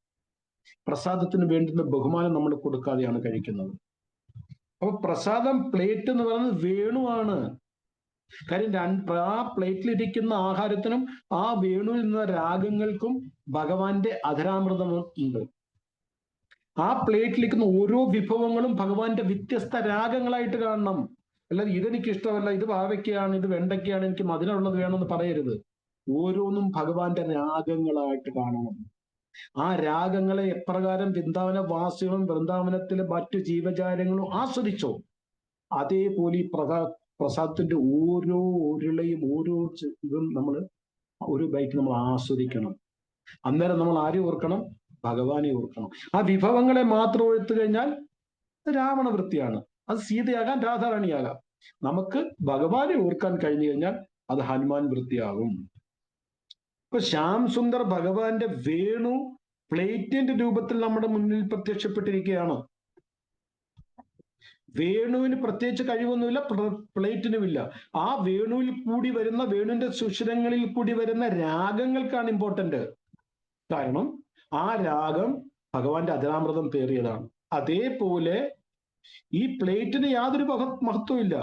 പ്രസാദത്തിന് വേണ്ടുന്ന ബഹുമാനം നമ്മൾ കൊടുക്കാതെയാണ് കഴിക്കുന്നത്. അപ്പൊ പ്രസാദം പ്ലേറ്റ് എന്ന് പറയുന്നത് വേണുവാണ്. കാര്യം ആ പ്ലേറ്റിലിരിക്കുന്ന ആഹാരത്തിനും ആ വേണുവിൽ നിന്ന രാഗങ്ങൾക്കും ഭഗവാന്റെ അധരാമൃതം ഉണ്ട്. ആ പ്ലേറ്റിലിരിക്കുന്ന ഓരോ വിഭവങ്ങളും ഭഗവാന്റെ വ്യത്യസ്ത രാഗങ്ങളായിട്ട് കാണണം. അല്ലാതെ ഇതെനിക്ക് ഇഷ്ടമല്ല, ഇത് പാവയ്ക്കയാണ്, ഇത് വെണ്ടയ്ക്കയാണ്, എനിക്ക് മധുരമുള്ളത് വേണമെന്ന് പറയരുത്. ഓരോന്നും ഭഗവാന്റെ രാഗങ്ങളായിട്ട് കാണണം. ആ രാഗങ്ങളെ എപ്രകാരം വൃന്ദാവന വാസികളും വൃന്ദാവനത്തിലെ മറ്റു ജീവജാലങ്ങളും ആസ്വദിച്ചോ, അതേപോലെ ഈ പ്രസാദത്തിന്റെ ഓരോ ഉരുളയും ഓരോ ഇതും നമ്മൾ ഒരു ബൈറ്റ് നമ്മൾ ആസ്വദിക്കണം. അന്നേരം നമ്മൾ ആരെ ഓർക്കണം? ഭഗവാനെ ഓർക്കണം. ആ വിഭവങ്ങളെ മാത്രം എടുത്തു കഴിഞ്ഞാൽ രാവണ വൃത്തിയാണ്. അത് സീതയാകാം, രാധാറാണിയാകാം. നമുക്ക് ഭഗവാനെ ഓർക്കാൻ കഴിഞ്ഞു കഴിഞ്ഞാൽ അത് ഹനുമാൻ വൃത്തിയാകും. ഇപ്പൊ ശ്യാം സുന്ദർ ഭഗവാന്റെ വേണു പ്ലേറ്റിന്റെ രൂപത്തിൽ നമ്മുടെ മുന്നിൽ പ്രത്യക്ഷപ്പെട്ടിരിക്കുകയാണ്. വേണുവിന് പ്രത്യേകിച്ച് കഴിവൊന്നുമില്ല, പ്ലേറ്റിനുമില്ല. ആ വേണുവിൽ കൂടി വരുന്ന, വേണുവിന്റെ സുഷിരങ്ങളിൽ കൂടി വരുന്ന രാഗങ്ങൾക്കാണ് ഇമ്പോർട്ടന്റ്. കാരണം ആ രാഗം ഭഗവാന്റെ അധരാമൃതം പേറിയതാണ്. അതേപോലെ ഈ പ്ലേറ്റിന് യാതൊരു മഹത്വം ഇല്ല.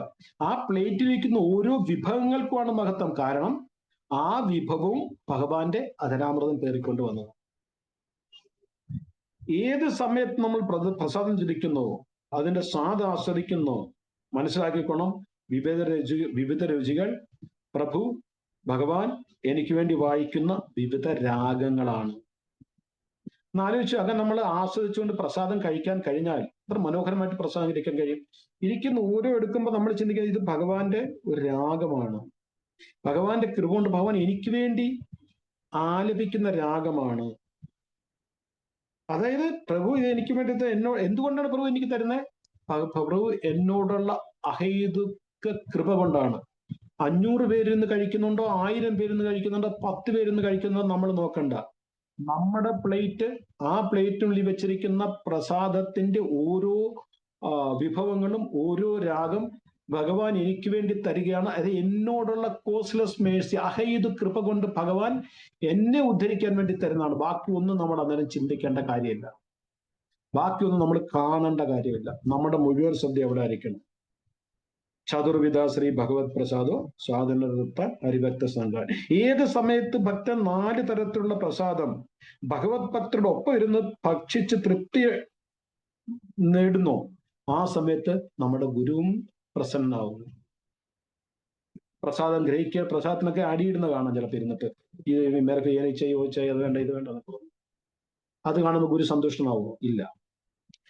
ആ പ്ലേറ്റിലിരിക്കുന്ന ഓരോ വിഭവങ്ങൾക്കുമാണ് മഹത്വം. കാരണം ആ വിഭവവും ഭഗവാന്റെ അധരാമൃതം പേറിക്കൊണ്ട് വന്നത്. ഏത് സമയത്ത് നമ്മൾ പ്രസാദം ചുരിക്കുന്നോ, അതിന്റെ സ്വാദ് ആസ്വദിക്കുന്നോ, മനസ്സിലാക്കിക്കോണം, വിവിധ രുചികൾ പ്രഭു ഭഗവാൻ എനിക്ക് വേണ്ടി വായിക്കുന്ന വിവിധ രാഗങ്ങളാണ്. എന്നാലോചിച്ചു, അങ്ങനെ നമ്മൾ ആസ്വദിച്ചുകൊണ്ട് പ്രസാദം കഴിക്കാൻ കഴിഞ്ഞാൽ എത്ര മനോഹരമായിട്ട് പ്രസാദം ഇരിക്കാൻ കഴിയും. ഇരിക്കുന്ന ഓരോ എടുക്കുമ്പോൾ നമ്മൾ ചിന്തിക്കുന്നത് ഇത് ഭഗവാന്റെ ഒരു രാഗമാണ്, ഭഗവാന്റെ കൃപ കൊണ്ട് ഭഗവാൻ എനിക്ക് വേണ്ടി ആലപിക്കുന്ന രാഗമാണ്. അതായത് പ്രഭു ഇത് എനിക്ക് വേണ്ടി എന്തുകൊണ്ടാണ് പ്രഭു എനിക്ക് തരുന്നത്? പ്രഭു എന്നോടുള്ള അഹൈതുക കൃപ കൊണ്ടാണ്. 500 പേരിന്ന് കഴിക്കുന്നുണ്ടോ, 1000 പേരിന്ന് കഴിക്കുന്നുണ്ടോ, 10 പേരിന്ന് കഴിക്കുന്നുണ്ടോ നമ്മൾ നോക്കണ്ട. നമ്മുടെ പ്ലേറ്റ്, ആ പ്ലേറ്റിനുള്ളിൽ വെച്ചിരിക്കുന്ന പ്രസാദത്തിന്റെ ഓരോ വിഭവങ്ങളും ഓരോ രാഗം ഭഗവാൻ എനിക്ക് വേണ്ടി തരികയാണ്. അത് എന്നോടുള്ള കോസ്ലെസ് മേഴ്സി, അഹൈതു കൃപ കൊണ്ട് ഭഗവാൻ എന്നെ ഉദ്ധരിക്കാൻ വേണ്ടി തരുന്നതാണ്. ബാക്കിയൊന്നും നമ്മൾ അന്നേരം ചിന്തിക്കേണ്ട കാര്യമില്ല, ബാക്കിയൊന്നും നമ്മൾ കാണേണ്ട കാര്യമില്ല. നമ്മുടെ മുഴുവൻ ശ്രദ്ധ എവിടെ ആയിരിക്കണം? ചതുർവിധ ശ്രീ ഭഗവത് പ്രസാദോ സ്വാതന്ത്ര്യത്ത ഹരിഭക്ത സംഘാൻ. ഏത് സമയത്ത് ഭക്തൻ 4 തരത്തിലുള്ള പ്രസാദം ഭഗവത് ഭക്തരുടെ ഒപ്പം ഇരുന്ന് ഭക്ഷിച്ച് തൃപ്തി നേടുന്നു, ആ സമയത്ത് നമ്മുടെ ഗുരുവും പ്രസന്നാവുന്നു. പ്രസാദം ഗ്രഹിക്കുക, പ്രസാദത്തിനൊക്കെ അടിയിടുന്ന കാണാം ചിലപ്പോൾ ഇരുന്നിട്ട്, ഈ മേരക്ക് ചോദിച്ചാൽ അത് വേണ്ട ഇത് വേണ്ട, അത് കാണുമ്പോൾ ഗുരു സന്തുഷ്ടനാവുമോ? ഇല്ല.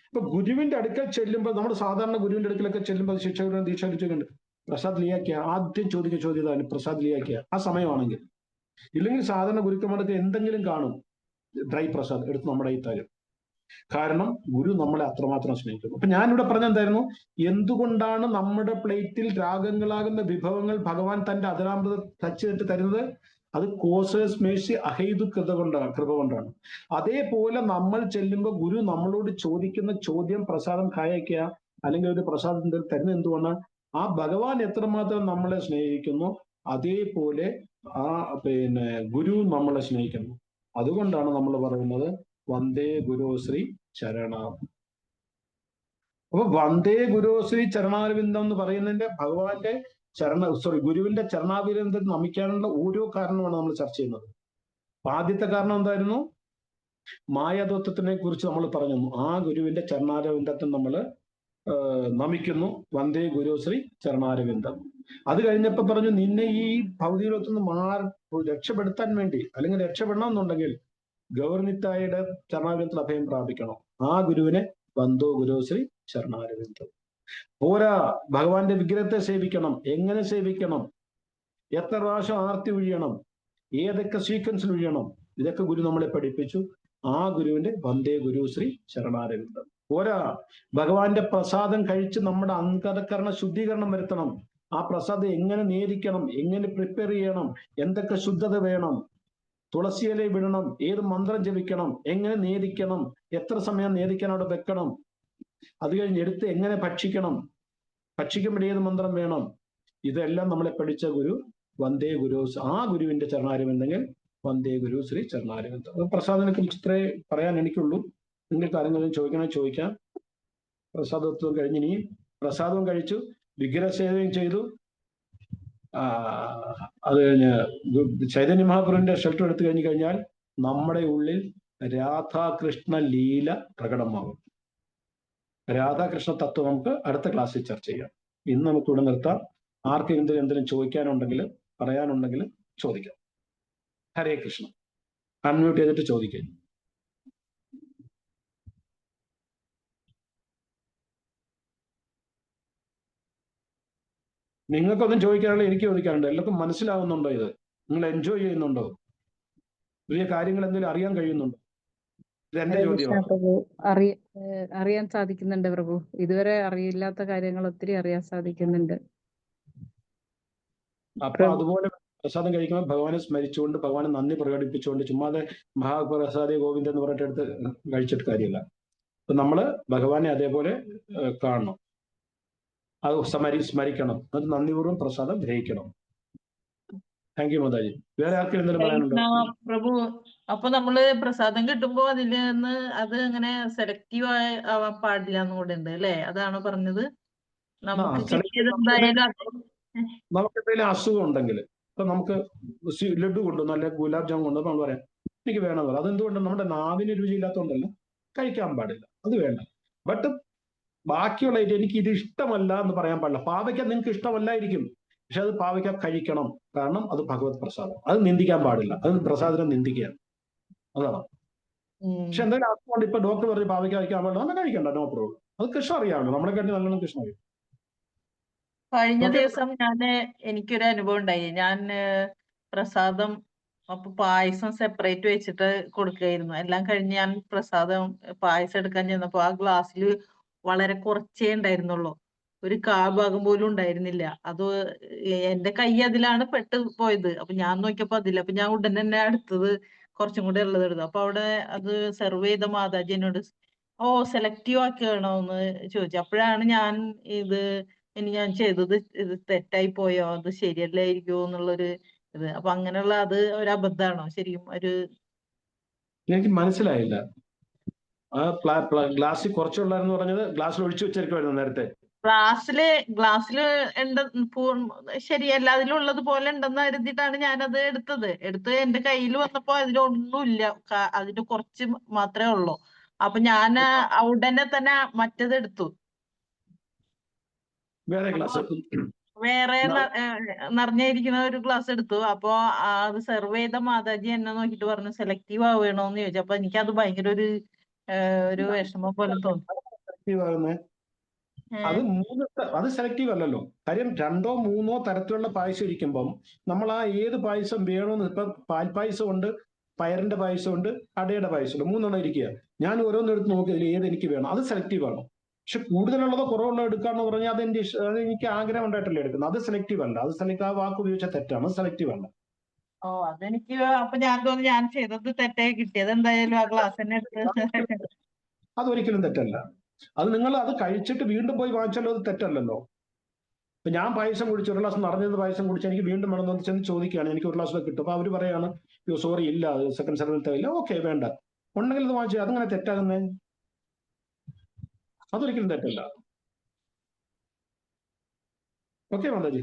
ഇപ്പൊ ഗുരുവിന്റെ അടുക്കൽ ചെല്ലുമ്പോൾ, നമ്മുടെ സാധാരണ ഗുരുവിന്റെ അടുക്കലൊക്കെ ചെല്ലുമ്പോൾ ശിക്ഷകരും ദീക്ഷ ചോദിക്കുന്നുണ്ട്, പ്രസാദ് ലിയാക്കിയ, ആദ്യം ചോദ്യതാണ് പ്രസാദ് ലിയാക്കിയ. ആ സമയമാണെങ്കിൽ, ഇല്ലെങ്കിൽ സാധാരണ ഗുരുക്കന്മാർക്ക് എന്തെങ്കിലും കാണും, ഡ്രൈ പ്രസാദ് എടുത്ത് നമ്മുടെ ഈ തരും. കാരണം ഗുരു നമ്മളെ അത്രമാത്രം സ്നേഹിക്കുന്നു. അപ്പൊ ഞാനിവിടെ പറഞ്ഞെന്തായിരുന്നു, എന്തുകൊണ്ടാണ് നമ്മുടെ പ്ലേറ്റിൽ രാഗങ്ങളാകുന്ന വിഭവങ്ങൾ ഭഗവാൻ തന്റെ അധരാമൃത തച്ചിട്ട് തരുന്നത്? അത് കോസേഴ്സ് മേഴ്സി അഹൈതു കൃപ കൊണ്ടാണ്. അതേപോലെ നമ്മൾ ചെല്ലുമ്പോൾ ഗുരു നമ്മളോട് ചോദിക്കുന്ന ചോദ്യം പ്രസാദം കായക്കുക അല്ലെങ്കിൽ ഒരു പ്രസാദം തരുന്നത് എന്തുകൊണ്ടാണ്? ആ ഭഗവാൻ എത്രമാത്രം നമ്മളെ സ്നേഹിക്കുന്നു, അതേപോലെ ആ ഗുരു നമ്മളെ സ്നേഹിക്കുന്നു. അതുകൊണ്ടാണ് നമ്മൾ പറയുന്നത് വന്ദേ ഗുരുശ്രീ ചരണാം. അപ്പൊ വന്ദേ ഗുരുശ്രീ ചരണാരവിന്ദം എന്ന് പറയുന്നതിന്റെ ഭഗവാന്റെ ഗുരുവിന്റെ ചരണാരവിന്ദം നമിക്കാനുള്ള ഓരോ കാരണമാണ് നമ്മൾ ചർച്ച ചെയ്യുന്നത്. ആദ്യത്തെ കാരണം എന്തായിരുന്നു? മായാതത്വത്തിനെ കുറിച്ച് നമ്മൾ പറഞ്ഞു. ആ ഗുരുവിന്റെ ചരണാരവിന്ദത്തെ നമ്മൾ നമിക്കുന്നു, വന്ദേ ഗുരുശ്രീ ചരണാരവിന്ദം. അത് കഴിഞ്ഞപ്പോ പറഞ്ഞു, നിന്നെ ഈ ഭൗതികത്വത്തിൽ രക്ഷപ്പെടുത്താൻ വേണ്ടി, അല്ലെങ്കിൽ രക്ഷപ്പെടണം എന്നുണ്ടെങ്കിൽ ഗൗർനിത്തായുടെ ചരണാരവിന്ദത്തിൽ അഭയം പ്രാപിക്കണം. ആ ഗുരുവിനെ വന്ദോ ഗുരുശ്രീ ചരണാരവിന്ദം. പോരാ, ഭഗവാന്റെ വിഗ്രഹത്തെ സേവിക്കണം. എങ്ങനെ സേവിക്കണം? എത്ര പ്രാവശ്യം ആർത്തി ഒഴിയണം? ഏതൊക്കെ സീക്വൻസിൽ ഒഴിയണം? ഇതൊക്കെ ഗുരു നമ്മളെ പഠിപ്പിച്ചു. ആ ഗുരുവിന്റെ വന്ദേ ഗുരുശ്രീ ചരണാരവിന്ദം. പോരാ, ഭഗവാന്റെ പ്രസാദം കഴിച്ച് നമ്മുടെ അന്ധകരണ ശുദ്ധീകരണം വരുത്തണം. ആ പ്രസാദം എങ്ങനെ നേദിക്കണം, എങ്ങനെ പ്രിപ്പയർ ചെയ്യണം, എന്തൊക്കെ ശുദ്ധത വേണം, തുളസിയില വിടണം, ഏത് മന്ത്രം ജപിക്കണം, എങ്ങനെ നേദിക്കണം, എത്ര സമയം നേദിക്കാൻ അവിടെ വെക്കണം, അത് കഴിഞ്ഞ് എടുത്ത് എങ്ങനെ ഭക്ഷിക്കണം, ഭക്ഷിക്കുമ്പോൾ ഏത് മന്ത്രം വേണം, ഇതെല്ലാം നമ്മളെ പഠിച്ച ഗുരു വന്ദേ ഗുരു. ആ ഗുരുവിന്റെ ചരണാരവിന്ദങ്ങൾ വന്ദേ ഗുരു ശ്രീ ചരണാരവിന്ദം. പ്രസാദനെ കുറിച്ച് ഇത്രേ പറയാൻ എനിക്കുള്ളൂ. നിങ്ങൾക്ക് ആരെങ്കിലും ചോദിക്കാം. പ്രസാദത്വം കഴിഞ്ഞിനി പ്രസാദവും കഴിച്ചു, വിഗ്രഹസേവയും ചെയ്തു, അത് കഴിഞ്ഞ് ചൈതന്യ മഹാപ്രഭുവിന്റെ ഷെൽട്ടർ എടുത്തു കഴിഞ്ഞാൽ നമ്മുടെ ഉള്ളിൽ രാധാകൃഷ്ണ ലീല പ്രകടമാകും. രാധാകൃഷ്ണ തത്വം നമുക്ക് അടുത്ത ക്ലാസ്സിൽ ചർച്ച ചെയ്യാം. ഇന്ന് നമുക്ക് ഇവിടെ നിർത്താം. ആർക്കെങ്കിലും എന്തെങ്കിലും ചോദിക്കാനുണ്ടെങ്കിൽ പറയാനുണ്ടെങ്കിൽ ചോദിക്കാം. ഹരേ കൃഷ്ണ. അൺമ്യൂട്ട് ചെയ്തിട്ട് ചോദിക്കാം. നിങ്ങൾക്കൊന്നും ചോദിക്കാനുള്ള എനിക്ക് ചോദിക്കാനുണ്ട്. എല്ലാവർക്കും മനസ്സിലാവുന്നുണ്ടോ? ഇത് നിങ്ങൾ എൻജോയ് ചെയ്യുന്നുണ്ടോ? വലിയ കാര്യങ്ങൾ എന്തെങ്കിലും അറിയാൻ കഴിയുന്നുണ്ടോ? ഇതെന്റെ ചോദ്യമാണ്.
അറിയാൻ സാധിക്കുന്നുണ്ട് പ്രഭു. ഇതുവരെ അറിയില്ലാത്ത കാര്യങ്ങൾ ഒത്തിരി അറിയാൻ സാധിക്കുന്നുണ്ട്.
അപ്പൊ അതുപോലെ പ്രസാദം കഴിക്കുമ്പോൾ ഭഗവാനെ സ്മരിച്ചുകൊണ്ട് ഭഗവാനെ നന്ദി പ്രകടിപ്പിച്ചുകൊണ്ട് ചുമ്മാതെ മഹാപ്രസാദി ഗോവിന്ദ എന്ന് പറഞ്ഞിട്ട് എടുത്ത് കഴിച്ചിട്ട് കാര്യമില്ല. അപ്പൊ നമ്മള് ഭഗവാനെ അതേപോലെ കാണണം, അത് സ്മരിക്കണം, അത് നന്ദിപൂർവ്വം പ്രസാദം ഗ്രഹിക്കണം. Thank you Mataji. വേറെ ആർക്കും എന്തെങ്കിലും പറയാനുണ്ടോ?
പ്രഭു, അപ്പൊ നമ്മള് പ്രസാദം കിട്ടുമ്പോ അതിൽ നിന്ന് അത് അങ്ങനെ സെലക്റ്റീവ് ആവാൻ പാടില്ല എന്ന് കൂടെ ഉണ്ട് അല്ലേ? അതാണോ പറഞ്ഞത്? നമുക്ക്
എന്തെങ്കിലും അസുഖം ഉണ്ടെങ്കിൽ ഇപ്പൊ നമുക്ക് ലഡു കൊണ്ടുവന്നു അല്ലെങ്കിൽ ഗുലാബ് ജാമുൻ കൊണ്ടുവന്നു നമ്മൾ പറയാം എനിക്ക് വേണമെന്ന് പറയാം. അതെന്തുകൊണ്ട്? നമ്മുടെ നാവിന് രുചിയില്ലാത്തതുകൊണ്ടല്ല, കഴിക്കാൻ പാടില്ല, അത് വേണ്ട. ബട്ട് ബാക്കിയുള്ള എനിക്ക് ഇത് ഇഷ്ടമല്ല എന്ന് പറയാൻ പാടില്ല. പാവയ്ക്ക നിങ്ങൾക്ക് ഇഷ്ടമല്ലായിരിക്കും, പക്ഷെ അത് പാവയ്ക്ക കഴിക്കണം, കാരണം അത് ഭഗവത് പ്രസാദം. അത് നിന്ദിക്കാൻ പാടില്ല, അത് പ്രസാദനെ നിന്ദിക്കുകയാണ്, അതാണ്. പക്ഷെ എന്തെങ്കിലും അസുഖമുണ്ട്, ഇപ്പൊ ഡോക്ടർ പറഞ്ഞ് പാവയ്ക്ക കഴിക്കാൻ പാടില്ല, നമ്മൾ കഴിക്കണ്ട, നോ പ്രോബ്ലം. അത് കൃഷ്ണ അറിയാമല്ലോ, നമ്മളെ കാട്ടി നല്ലോണം കൃഷ്ണ അറിയാം.
കഴിഞ്ഞ ദിവസം എനിക്കൊരു അനുഭവം ഉണ്ടായി. ഞാൻ പ്രസാദം അപ്പൊ പായസം സെപ്പറേറ്റ് വെച്ചിട്ട് കൊടുക്കുകയായിരുന്നു. എല്ലാം കഴിഞ്ഞ് ഞാൻ പ്രസാദം പായസം എടുക്കാൻ ചെന്നപ്പോ ആ ഗ്ലാസ്സിൽ വളരെ കുറച്ചേ ഉണ്ടായിരുന്നുള്ളൂ, ഒരു കാഭാഗം പോലും ഉണ്ടായിരുന്നില്ല. അത് എന്റെ കൈ അതിലാണ് പെട്ട് പോയത്. അപ്പൊ ഞാൻ നോക്കിയപ്പോ അതില്ല. അപ്പൊ ഞാൻ ഉടനെ തന്നെ അടുത്തത് കുറച്ചും കൂടെ ഉള്ളത് എടുത്തു. അപ്പൊ അവിടെ അത് സെർവ് ചെയ്ത മാതാജി എന്നോട് സെലക്റ്റീവ് ആക്കുകയാണോ എന്ന് ചോദിച്ചു. അപ്പോഴാണ് ഞാൻ ഞാൻ ചെയ്തത് ഇത് തെറ്റായി പോയോ, അത് ശരിയല്ലായിരിക്കോ എന്നുള്ളൊരു ഇത്. അപ്പൊ അങ്ങനെയുള്ള അത് ഒരു അബദ്ധമാണോ ശരിക്കും?
എനിക്ക് മനസ്സിലായില്ല. ആ ഗ്ലാസ്സിൽ കുറച്ചുള്ളായിരുന്നു പറഞ്ഞത്, ഗ്ലാസ്സിൽ ഒഴിച്ചു വെച്ചിരിക്കുമായിരുന്നു നേരത്തെ.
ഗ്ലാസ്സില് ശരിയല്ല, അതിലുള്ളത് പോലെ ഉണ്ടെന്ന് കരുതിയിട്ടാണ് ഞാനത് എടുത്ത് എന്റെ കയ്യിൽ വന്നപ്പോ അതിലൊന്നുമില്ല, അതിന് കുറച്ച് മാത്രമേ ഉള്ളൂ. അപ്പൊ ഞാൻ ഉടനെ തന്നെ മറ്റത് എടുത്തു. വേറെ നിറഞ്ഞിരിക്കുന്ന ഒരു ഗ്ലാസ് എടുത്തു. അപ്പൊ അത് സെർവ് ചെയ്ത മാതാജി എന്നെ നോക്കിട്ട് പറഞ്ഞു സെലക്റ്റീവ് ആവണോന്ന് ചോദിച്ചു. അപ്പൊ എനിക്കത് ഭയങ്കര ഒരു വിഷമം പോലെ തോന്നി.
അത് സെലക്റ്റീവ് അല്ലല്ലോ. കാര്യം 2 or 3 തരത്തിലുള്ള പായസം ഇരിക്കുമ്പം നമ്മൾ ആ ഏത് പായസം വേണമെന്ന്, ഇപ്പൊ പാൽപ്പായസം ഉണ്ട്, പയറിന്റെ പായസം ഉണ്ട്, അടയുടെ പായസം ഉണ്ട്, 3 ഇരിക്കുക. ഞാൻ ഓരോന്നും എടുത്ത് നോക്കി അതിൽ ഏത് എനിക്ക് വേണം, അത് സെലക്റ്റീവ് ആണ്. പക്ഷെ കൂടുതലുള്ളതോ കുറവുള്ളതോ എടുക്കാന്ന് പറഞ്ഞാൽ അത് എനിക്ക് ആഗ്രഹം ഉണ്ടായിട്ടല്ലേ എടുക്കുന്നത്, അത് സെലക്റ്റീവ് അല്ല. അത് ആ വാക്ക് ഉപയോഗിച്ചാൽ തെറ്റാണ്, സെലക്റ്റീവ് അല്ല.
അതെനിക്ക് അപ്പൊ ഞാൻ തോന്നി ഞാൻ ചെയ്തത് തെറ്റായി കിട്ടിയത്. എന്തായാലും ആ ഗ്ലാസ് തന്നെ
അതൊരിക്കലും തെറ്റല്ല. അത് നിങ്ങൾ അത് കഴിച്ചിട്ട് വീണ്ടും പോയി വാങ്ങിച്ചാലോ അത് തെറ്റല്ലല്ലോ. ഇപ്പൊ ഞാൻ പായസം കുടിച്ചു, 1 ഗ്ലാസ് നിറഞ്ഞത് പായസം കുടിച്ച് എനിക്ക് വീണ്ടും വേണമെന്ന് ചെന്ന് ചോദിക്കുകയാണ്, എനിക്ക് 1 ഗ്ലാസ് കിട്ടും. അപ്പൊ അവര് പറയാണ് സോറി ഇല്ല, സെക്കൻഡ് സർവീസ് തരില്ല. ഓക്കെ, വേണ്ട, ഉണ്ടെങ്കിൽ അത് വാങ്ങിച്ചു. അതങ്ങനെ തെറ്റാകുന്നേ? അതൊരിക്കലും തെറ്റല്ല. ഓക്കെ മാതാജി.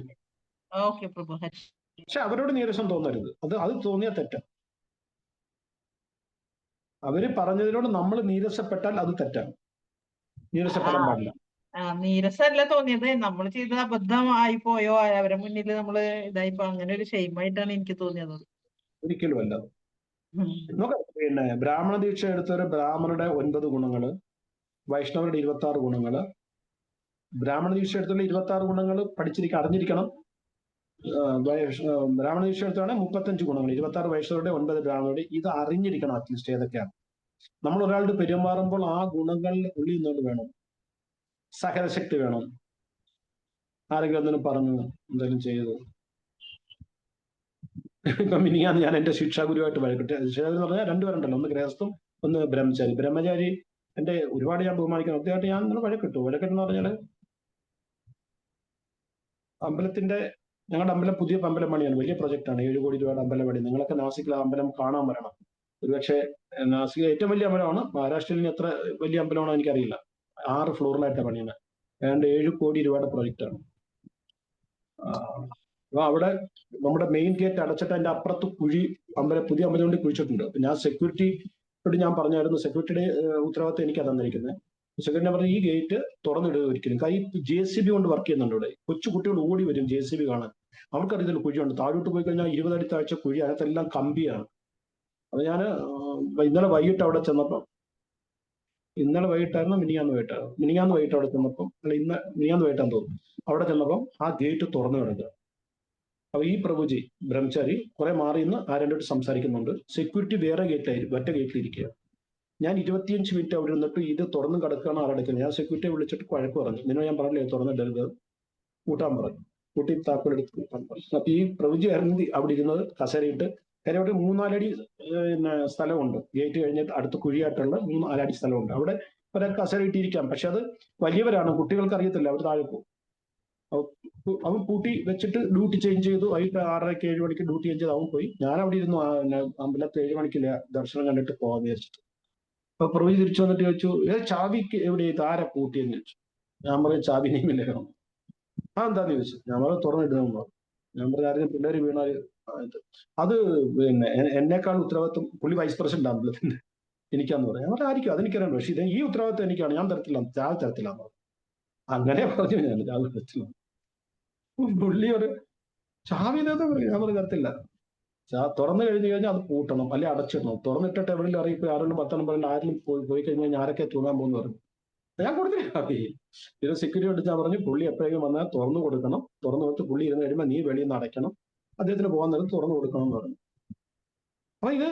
പക്ഷെ അവരോട് നീരസം തോന്നരുത്, അത് തോന്നിയാൽ തെറ്റാ. അവര് പറഞ്ഞതിനോട് നമ്മൾ നീരസപ്പെട്ടാൽ അത് തെറ്റാണ്, നീരസപ്പെടാൻ പാടില്ല.
നീരസല്ല തോന്നിയത്, നമ്മൾ ചെയ്ത അബദ്ധമായി പോയോ, അവരെ മുന്നിൽ നമ്മള് ഇതായിപ്പോ, അങ്ങനെ ഒരു ഷെയിമായിട്ടാണ് എനിക്ക് തോന്നിയത്.
ഒരിക്കലും അല്ല. പിന്നെ ബ്രാഹ്മണ ദീക്ഷ എടുത്തൊരു ബ്രാഹ്മണരുടെ 9 ഗുണങ്ങള്, വൈഷ്ണവരുടെ 26 ഗുണങ്ങള്, ബ്രാഹ്മണ ദീക്ഷ എടുത്തുള്ള 26 ഗുണങ്ങൾ അറിഞ്ഞിരിക്കണം. ബ്രാഹ്മണ ദീക്ഷ എടുത്താണ് 35 ഗുണങ്ങൾ, 26 വൈഷ്ണവരുടെ 9 ബ്രാഹ്മണരുടെ. ഇത് അറിഞ്ഞിരിക്കണം അറ്റ്ലീസ്റ്റ് ഏതൊക്കെയാണ്. നമ്മൾ ഒരാളുടെ പെരുമാറുമ്പോൾ ആ ഗുണങ്ങൾ ഉള്ളിൽ നിന്നുകൊണ്ട് വേണം. സഹനശക്തി വേണം. ആരെങ്കിലും എന്തെങ്കിലും പറഞ്ഞു, എന്തെങ്കിലും ചെയ്തു. ഇപ്പം മിനിയാന്ന് ഞാൻ എന്റെ ശിക്ഷാഗുരുവായിട്ട് വഴക്കിട്ട്, ശിക്ഷാഗുരു എന്ന് പറഞ്ഞാൽ 2 പേരുണ്ടല്ലോ, ഒന്ന് ഗൃഹസ്ഥം, ഒന്ന് ബ്രഹ്മചാരി. ബ്രഹ്മചാരി എന്റെ ഒരുപാട് ഞാൻ ബഹുമാനിക്കുന്നു. അദ്ദേഹമായിട്ട് ഞാൻ വഴക്കിട്ടെന്ന് പറഞ്ഞാല്, അമ്പലത്തിന്റെ, ഞങ്ങളുടെ അമ്പലം പുതിയ അമ്പലം പണിയാണ്, വലിയ പ്രൊജക്റ്റാണ്, 7 കോടി രൂപയുടെ അമ്പലം പണി. നിങ്ങളൊക്കെ നാസിക്കിൽ ആ അമ്പലം കാണാൻ വരണം. ഒരുപക്ഷെ നാസിക് ഏറ്റവും വലിയ അമ്പലമാണ്. മഹാരാഷ്ട്രയിൽ എത്ര വലിയ അമ്പലമാണോ എനിക്കറിയില്ല. 6 ഫ്ലോറിലായിട്ടാണ് പണിയുന്നത്. ഏതാണ്ട് 7 കോടി രൂപയുടെ പ്രൊജക്റ്റാണ്. അപ്പൊ അവിടെ നമ്മുടെ മെയിൻ ഗേറ്റ് അടച്ചിട്ട് അതിന്റെ അപ്പുറത്ത് കുഴി പുതിയ അമ്പലം കൊണ്ട് കുഴിച്ചിട്ടുണ്ട്. അപ്പൊ ഞാൻ സെക്യൂരിറ്റിയോട് ഞാൻ പറഞ്ഞായിരുന്നു, സെക്യൂരിറ്റിയുടെ ഉത്തരവാദിത്തം എനിക്ക് തന്നിരിക്കുന്നത്. സെക്യൂരിറ്റി പറഞ്ഞു ഈ ഗേറ്റ് തുറന്നിടുക ഒരിക്കലും. കൈ JCB കൊണ്ട് വർക്ക് ചെയ്യുന്നുണ്ട് ഇവിടെ. കൊച്ചു കുട്ടികൾ ഓടി വരും JCB കാണാൻ. അവർക്കറിയത്തില്ല കുഴിയുണ്ട്. താഴോട്ട് പോയി കഴിഞ്ഞാൽ 20 അടി താഴ്ച കുഴി, അതിനകത്തെല്ലാം കമ്പിയാണ്. അപ്പൊ ഞാൻ ഇന്നലെ വൈകിട്ട് അവിടെ ചെന്നപ്പം, ഇന്നലെ വൈകിട്ടായിരുന്നു മിനിങ്ങാന്ന് വൈകിട്ട് അവിടെ ചെന്നപ്പം, അല്ല മിനിങ്ങാന്ന് വൈകിട്ടാന്ന് തോന്നുന്നു, അവിടെ ചെന്നപ്പം ആ ഗേറ്റ് തുറന്നു കിടക്കുക. അപ്പൊ ഈ പ്രഭുജി ബ്രഹ്മചാരി കുറെ മാറി നിന്ന് ആരോട് സംസാരിക്കുന്നുണ്ട്. സെക്യൂരിറ്റി വേറെ ഗേറ്റിലായിരിക്കും, ഒറ്റ ഗേറ്റിലിരിക്കുക. ഞാൻ 25 മിനിറ്റ് അവിടെ ഇരുന്നിട്ട് ഇത് തുറന്നു കിടക്കുകയാണ് ആരടക്കുന്നത്. ഞാൻ സെക്യൂരിറ്റിയെ വിളിച്ചിട്ട് വഴക്ക് പറഞ്ഞു, നിന്നോട് ഞാൻ പറഞ്ഞില്ലേ തുറന്നിടരുത്, കൂട്ടാൻ പറഞ്ഞു. കൂട്ടി താക്കോലെടുത്ത് കൂട്ടാൻ പറഞ്ഞു. അപ്പൊ ഈ പ്രഭുജി ആയിരുന്നു അവിടെ ഇരുന്നത് കസേരയിട്ട്. കാര്യം അവിടെ 3-4 അടി സ്ഥലമുണ്ട്. ഗേറ്റ് കഴിഞ്ഞിട്ട് അടുത്ത കുഴിയായിട്ടുള്ള 3-4 അടി സ്ഥലമുണ്ട്. അവിടെ ഒരാൾ കസേര ഇട്ടിരിക്കാം. പക്ഷെ അത് വലിയവരാണ്, കുട്ടികൾക്ക് അറിയത്തില്ല, അവർ താഴെ പോകും. അവൻ കൂട്ടി വെച്ചിട്ട് ഡ്യൂട്ടി ചേഞ്ച് ചെയ്തു. വൈകിട്ട് 6:30 7 മണിക്ക് ഡ്യൂട്ടി ചേഞ്ച് ചെയ്ത് അവൻ പോയി. ഞാൻ അവിടെ ഇരുന്നു അമ്പലത്തിൽ 7 മണിക്ക് ദർശനം കണ്ടിട്ട് പോകാൻ വിചാരിച്ചിട്ട്. അപ്പൊ പ്രഭു തിരിച്ചു വന്നിട്ട് ചോദിച്ചു, ചാവിക്ക് എവിടെ ആരാ പൂട്ടിയെന്ന് ചോദിച്ചു. ഞാൻ പറയും ചാവി നെയ്മില്ല. എന്താന്ന് ചോദിച്ചു. ഞാൻ പറഞ്ഞു തുറന്നിടുന്നു പറഞ്ഞു. ഞാൻ പറഞ്ഞ ആരെങ്കിലും പിള്ളേര് വീണാൽ അത് എന്നെക്കാൾ ഉത്തരവാദിത്വം പുള്ളി വൈസ് പ്രസിഡന്റ് അമ്പലത്തിന്റെ എനിക്കാന്ന് പറയാം. ഞാൻ പറഞ്ഞാൽ ആയിരിക്കും, അതെനിക്കറിയാം, പക്ഷേ ഇത് ഈ ഉത്തരവാദിത്വം എനിക്കാണ്, ഞാൻ തരത്തില്ല, ചാവി തരത്തില്ലാന്ന് പറഞ്ഞു. അങ്ങനെ പറഞ്ഞു ഞാൻ ചാവി തരത്തില്ല. പുള്ളി ഒരു ചാവി ഞാൻ പറഞ്ഞു തരത്തില്ല. തുറന്നു കഴിഞ്ഞു കഴിഞ്ഞാൽ അത് പൂട്ടണം, അല്ലെ അടച്ചിടണം. തുറന്നിട്ടിട്ട് എവിടെയും അറിയിപ്പോ ആരെങ്കിലും 10 നമ്പറിൽ ആരെങ്കിലും പോയി കഴിഞ്ഞാൽ ഞാനൊക്കെ തൂങ്ങാൻ പോകുന്നു പറഞ്ഞു. ഞാൻ കൊടുത്തില്ല. ഇത് സെക്യൂരിറ്റി എടുത്ത് ഞാൻ പറഞ്ഞു പുള്ളി എപ്പോഴെങ്കിലും വന്നാൽ തുറന്നു കൊടുക്കണം. തുറന്നു കൊടുത്ത് പുള്ളി ഇരുന്ന് കഴിയുമ്പോൾ നീ വെളിയിൽ നിന്ന് അടയ്ക്കണം, അദ്ദേഹത്തിന് പോകാൻ നേരം തുറന്നു കൊടുക്കണം എന്ന് പറഞ്ഞു. അപ്പൊ ഇത്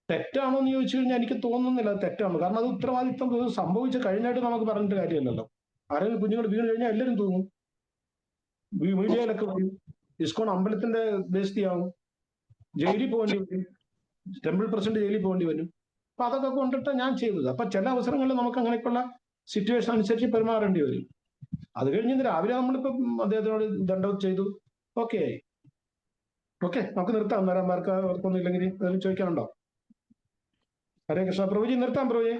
തെറ്റാണോ എന്ന് ചോദിച്ചു കഴിഞ്ഞാൽ എനിക്ക് തോന്നുന്നില്ല അത് തെറ്റാണ്. കാരണം അത് ഉത്തരവാദിത്വം സംഭവിച്ച കഴിഞ്ഞായിട്ട് നമുക്ക് പറഞ്ഞിട്ട് കാര്യമില്ലല്ലോ. ആരെങ്കിലും കുഞ്ഞുങ്ങൾ വീണ് കഴിഞ്ഞാൽ എല്ലാവരും തൂങ്ങും, മീഡിയയിലൊക്കെ വരും, ഇസ്കോൺ അമ്പലത്തിന്റെ ബേസ്തിയാവും, ജയിലിൽ പോകേണ്ടി വരും, ടെമ്പിൾ പ്രസിഡന്റ് ജയിലിൽ പോകേണ്ടി വരും. അപ്പൊ അതൊക്കെ കൊണ്ടിട്ട് ഞാൻ ചെയ്തത്. അപ്പൊ ചില അവസരങ്ങളിൽ നമുക്ക് അങ്ങനെയൊക്കെയുള്ള സിറ്റുവേഷൻ അനുസരിച്ച് പെരുമാറേണ്ടി വരും. അത് കഴിഞ്ഞ് രാവിലെ നമ്മളിപ്പം അദ്ദേഹത്തിനോട് ദണ്ഡം ചെയ്തു, ഓക്കെ ആയി. ഓക്കെ, നമുക്ക് നിർത്താം. നേരന്മാർക്ക് അവർക്കൊന്നും ഇല്ലെങ്കിൽ ചോദിക്കാനുണ്ടോ? ഹരേ കൃഷ്ണ. പ്രഭുജി നിർത്താം പ്രഭുജി.